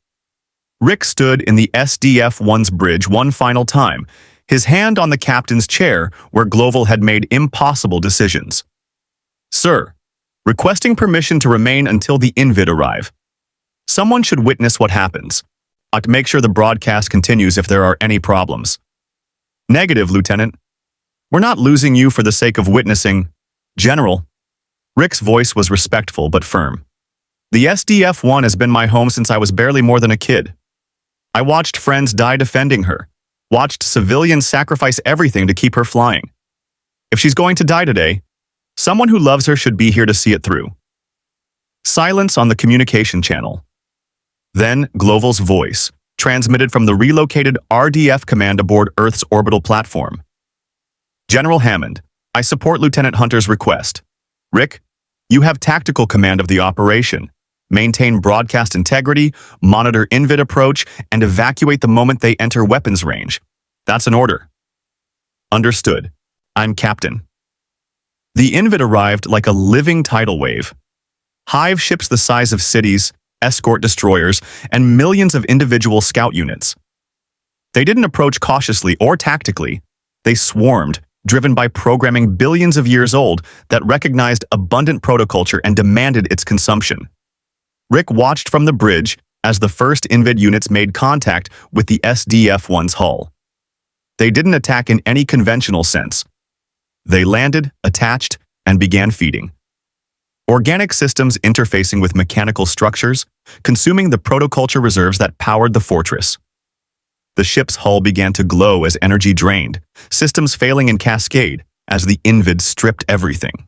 Rick stood in the SDF-1's bridge one final time, his hand on the captain's chair where Goa'uld had made impossible decisions. Sir, requesting permission to remain until the Invid arrive. Someone should witness what happens. To make sure the broadcast continues if there are any problems. Negative, Lieutenant. We're not losing you for the sake of witnessing. General. Rick's voice was respectful but firm. The SDF-1 has been my home since I was barely more than a kid. I watched friends die defending her, watched civilians sacrifice everything to keep her flying. If she's going to die today, someone who loves her should be here to see it through. Silence on the communication channel. Then Goa'uld's voice, transmitted from the relocated RDF command aboard Earth's orbital platform. General Hammond, I support Lieutenant Hunter's request. Rick, you have tactical command of the operation. Maintain broadcast integrity, monitor Invid approach, and evacuate the moment they enter weapons range. That's an order. Understood. I'm Captain. The Invid arrived like a living tidal wave. Hive ships the size of cities, escort destroyers, and millions of individual scout units. They didn't approach cautiously or tactically. They swarmed, driven by programming billions of years old that recognized abundant protoculture and demanded its consumption. Rick watched from the bridge as the first Invid units made contact with the SDF-1's hull. They didn't attack in any conventional sense. They landed, attached, and began feeding. Organic systems interfacing with mechanical structures, consuming the protoculture reserves that powered the fortress. The ship's hull began to glow as energy drained, systems failing in cascade as the Invid stripped everything.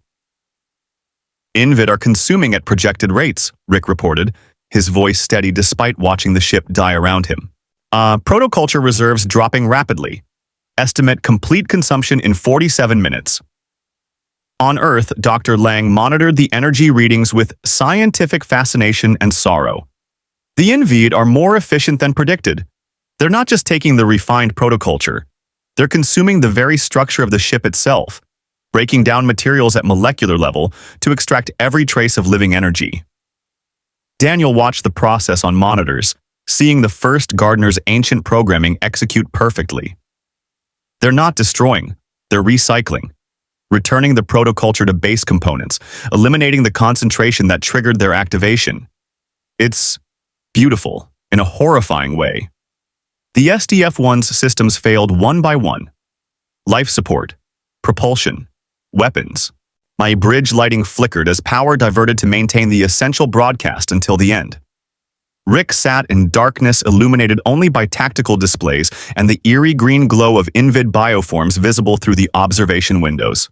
Invid are consuming at projected rates, Rick reported, his voice steady despite watching the ship die around him. Protoculture reserves dropping rapidly. Estimate complete consumption in 47 minutes. On Earth, Dr. Lang monitored the energy readings with scientific fascination and sorrow. The Invid are more efficient than predicted. They're not just taking the refined protoculture. They're consuming the very structure of the ship itself, breaking down materials at molecular level to extract every trace of living energy. Daniel watched the process on monitors, seeing the first Gardener's ancient programming execute perfectly. They're not destroying, they're recycling, returning the protoculture to base components, eliminating the concentration that triggered their activation. It's beautiful, in a horrifying way. The SDF-1's systems failed one by one. Life support, propulsion, weapons. My bridge lighting flickered as power diverted to maintain the essential broadcast until the end. Rick sat in darkness illuminated only by tactical displays and the eerie green glow of invid bioforms visible through the observation windows.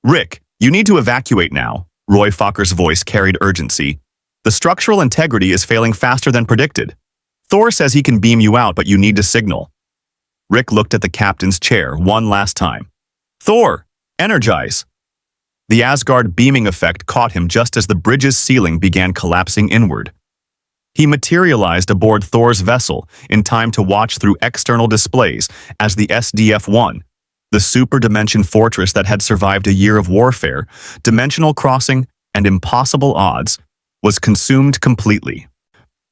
"Rick, you need to evacuate now," Roy Fokker's voice carried urgency. "The structural integrity is failing faster than predicted. Thor says he can beam you out, but you need to signal." Rick looked at the captain's chair one last time. "Thor, energize!" The Asgard beaming effect caught him just as the bridge's ceiling began collapsing inward. He materialized aboard Thor's vessel in time to watch through external displays as the SDF-1, the super-dimension fortress that had survived a year of warfare, dimensional crossing, and impossible odds, was consumed completely.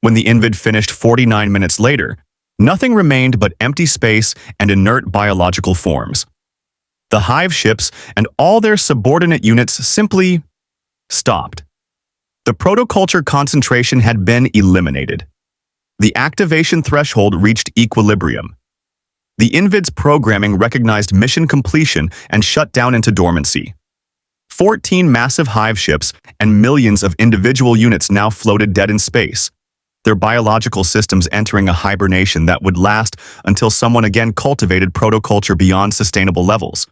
When the Invid finished 49 minutes later, nothing remained but empty space and inert biological forms. The hive ships and all their subordinate units simply stopped. The protoculture concentration had been eliminated. The activation threshold reached equilibrium. The Invid's programming recognized mission completion and shut down into dormancy. 14 massive hive ships and millions of individual units now floated dead in space, their biological systems entering a hibernation that would last until someone again cultivated protoculture beyond sustainable levels,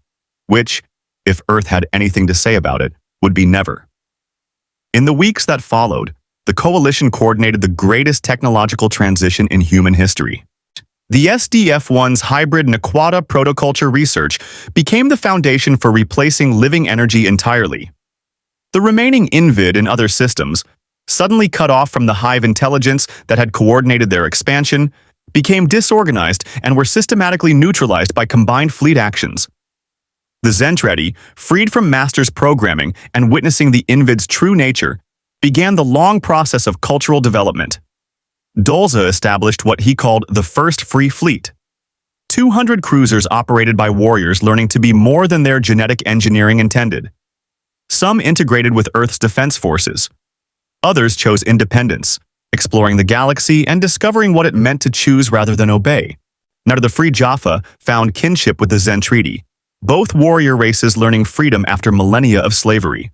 which, if Earth had anything to say about it, would be never. In the weeks that followed, the coalition coordinated the greatest technological transition in human history. The SDF-1's hybrid Naquata protoculture research became the foundation for replacing living energy entirely. The remaining Invid and other systems, suddenly cut off from the hive intelligence that had coordinated their expansion, became disorganized and were systematically neutralized by combined fleet actions. The Zentraedi, freed from Masters programming and witnessing the Invid's true nature, began the long process of cultural development. Dolza established what he called the First Free Fleet. 200 cruisers operated by warriors learning to be more than their genetic engineering intended. Some integrated with Earth's defense forces. Others chose independence, exploring the galaxy and discovering what it meant to choose rather than obey. Now the Free Jaffa found kinship with the Zentraedi, both warrior races learning freedom after millennia of slavery.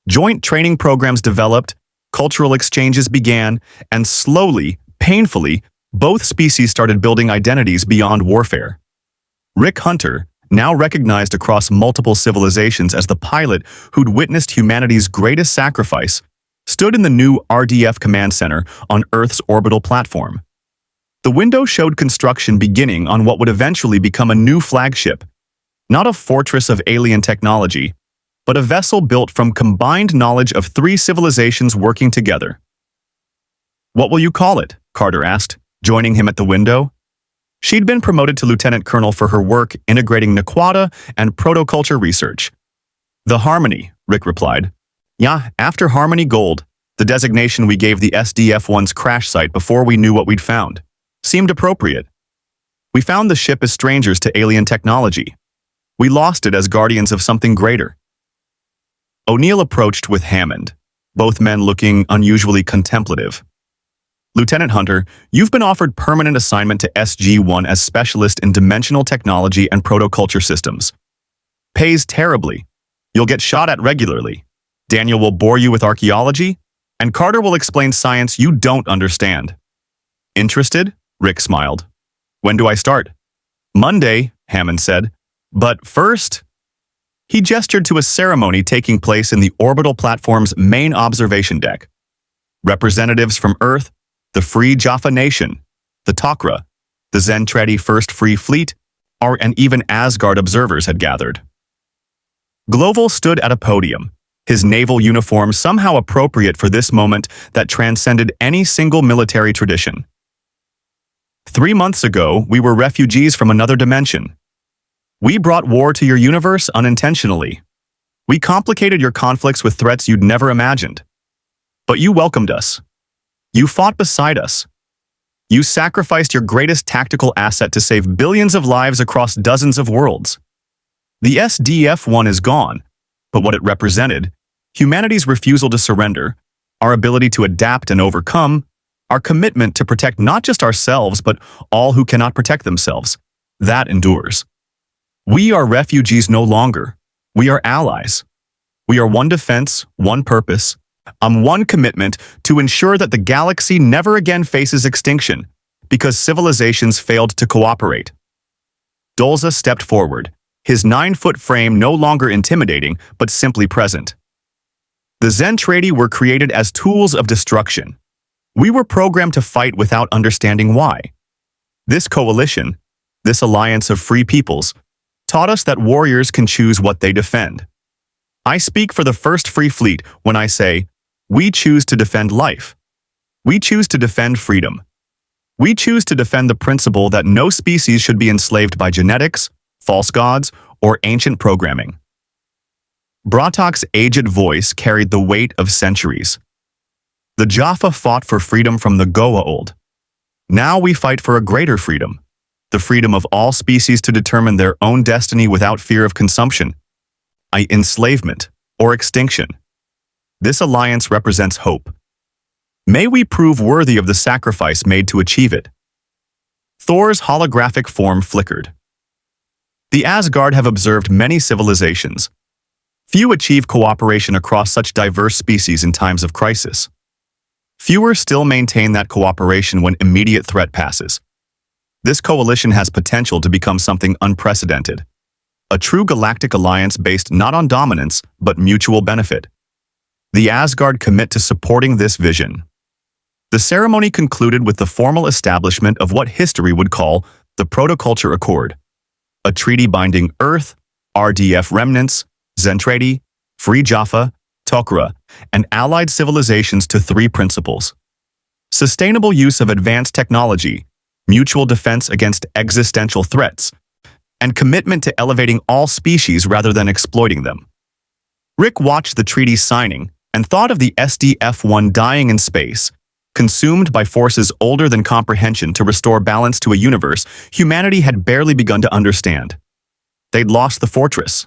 Joint training programs developed, cultural exchanges began, and slowly, painfully, both species started building identities beyond warfare. Rick Hunter, now recognized across multiple civilizations as the pilot who'd witnessed humanity's greatest sacrifice, stood in the new RDF command center on Earth's orbital platform. The window showed construction beginning on what would eventually become a new flagship, not a fortress of alien technology, but a vessel built from combined knowledge of 3 civilizations working together. "What will you call it?" Carter asked, joining him at the window. She'd been promoted to lieutenant colonel for her work integrating Naquata and protoculture research. "The Harmony," Rick replied. "Yeah, after Harmony Goa'uld, the designation we gave the SDF-1's crash site before we knew what we'd found. Seemed appropriate. We found the ship as strangers to alien technology. We lost it as guardians of something greater." O'Neill approached with Hammond, both men looking unusually contemplative. "Lieutenant Hunter, you've been offered permanent assignment to SG-1 as specialist in dimensional technology and protoculture systems. Pays terribly. You'll get shot at regularly. Daniel will bore you with archaeology, and Carter will explain science you don't understand." "Interested?" Rick smiled. "When do I start?" "Monday," Hammond said. "But first..." He gestured to a ceremony taking place in the orbital platform's main observation deck. Representatives from Earth, the Free Jaffa Nation, the Tok'ra, the Zentraedi First Free Fleet, and even Asgard observers had gathered. Global stood at a podium, his naval uniform somehow appropriate for this moment that transcended any single military tradition. 3 months ago, we were refugees from another dimension. We brought war to your universe unintentionally. We complicated your conflicts with threats you'd never imagined. But you welcomed us. You fought beside us. You sacrificed your greatest tactical asset to save billions of lives across dozens of worlds. The SDF-1 is gone, but what it represented, humanity's refusal to surrender, our ability to adapt and overcome, Our commitment to protect not just ourselves, but all who cannot protect themselves. That endures. We are refugees no longer. We are allies. We are one defense, one purpose, one commitment to ensure that the galaxy never again faces extinction because civilizations failed to cooperate. Dolza stepped forward, his 9-foot frame no longer intimidating, but simply present. The Zentraedi were created as tools of destruction. We were programmed to fight without understanding why. This coalition, this alliance of free peoples, taught us that warriors can choose what they defend. I speak for the First Free Fleet when I say, we choose to defend life. We choose to defend freedom. We choose to defend the principle that no species should be enslaved by genetics, false gods, or ancient programming. Brotok's aged voice carried the weight of centuries. The Jaffa fought for freedom from the Goa'uld. Now we fight for a greater freedom, the freedom of all species to determine their own destiny without fear of consumption, enslavement, or extinction. This alliance represents hope. May we prove worthy of the sacrifice made to achieve it. Thor's holographic form flickered. The Asgard have observed many civilizations. Few achieve cooperation across such diverse species in times of crisis. Fewer still maintain that cooperation when immediate threat passes. This coalition has potential to become something unprecedented. A true galactic alliance based not on dominance, but mutual benefit. The Asgard commit to supporting this vision. The ceremony concluded with the formal establishment of what history would call the Protoculture Accord, a treaty binding Earth, RDF remnants, Zentraedi, Free Jaffa, Tok'ra, and allied civilizations to 3 principles: sustainable use of advanced technology, mutual defense against existential threats, and commitment to elevating all species rather than exploiting them. Rick watched the treaty signing and thought of the SDF-1 dying in space, consumed by forces older than comprehension to restore balance to a universe humanity had barely begun to understand. They'd lost the fortress.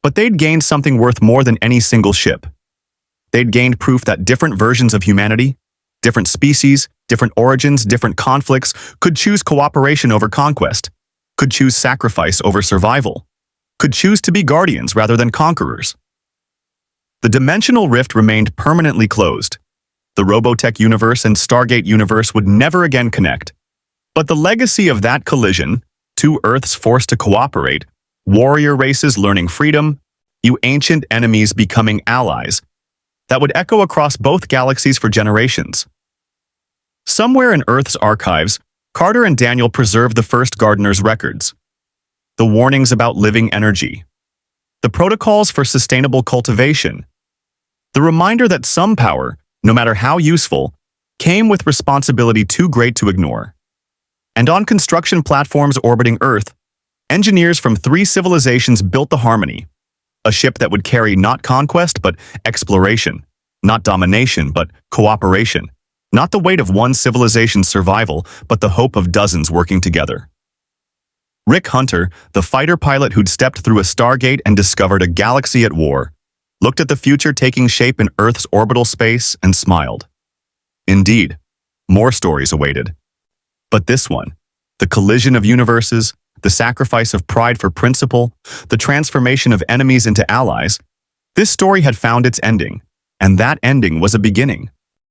But they'd gained something worth more than any single ship. They'd gained proof that different versions of humanity, different species, different origins, different conflicts, could choose cooperation over conquest, could choose sacrifice over survival, could choose to be guardians rather than conquerors. The dimensional rift remained permanently closed. The Robotech universe and Stargate universe would never again connect. But the legacy of that collision, 2 Earths forced to cooperate, warrior races learning freedom, you ancient enemies becoming allies, that would echo across both galaxies for generations. Somewhere in Earth's archives, Carter and Daniel preserved the first gardener's records. The warnings about living energy. The protocols for sustainable cultivation. The reminder that some power, no matter how useful, came with responsibility too great to ignore. And on construction platforms orbiting Earth, engineers from 3 civilizations built the Harmony, a ship that would carry not conquest but exploration, not domination but cooperation, not the weight of one civilization's survival but the hope of dozens working together. Rick Hunter, the fighter pilot who'd stepped through a Stargate and discovered a galaxy at war, looked at the future taking shape in Earth's orbital space and smiled. Indeed, more stories awaited. But this one, the collision of universes, the sacrifice of pride for principle, the transformation of enemies into allies, this story had found its ending, and that ending was a beginning.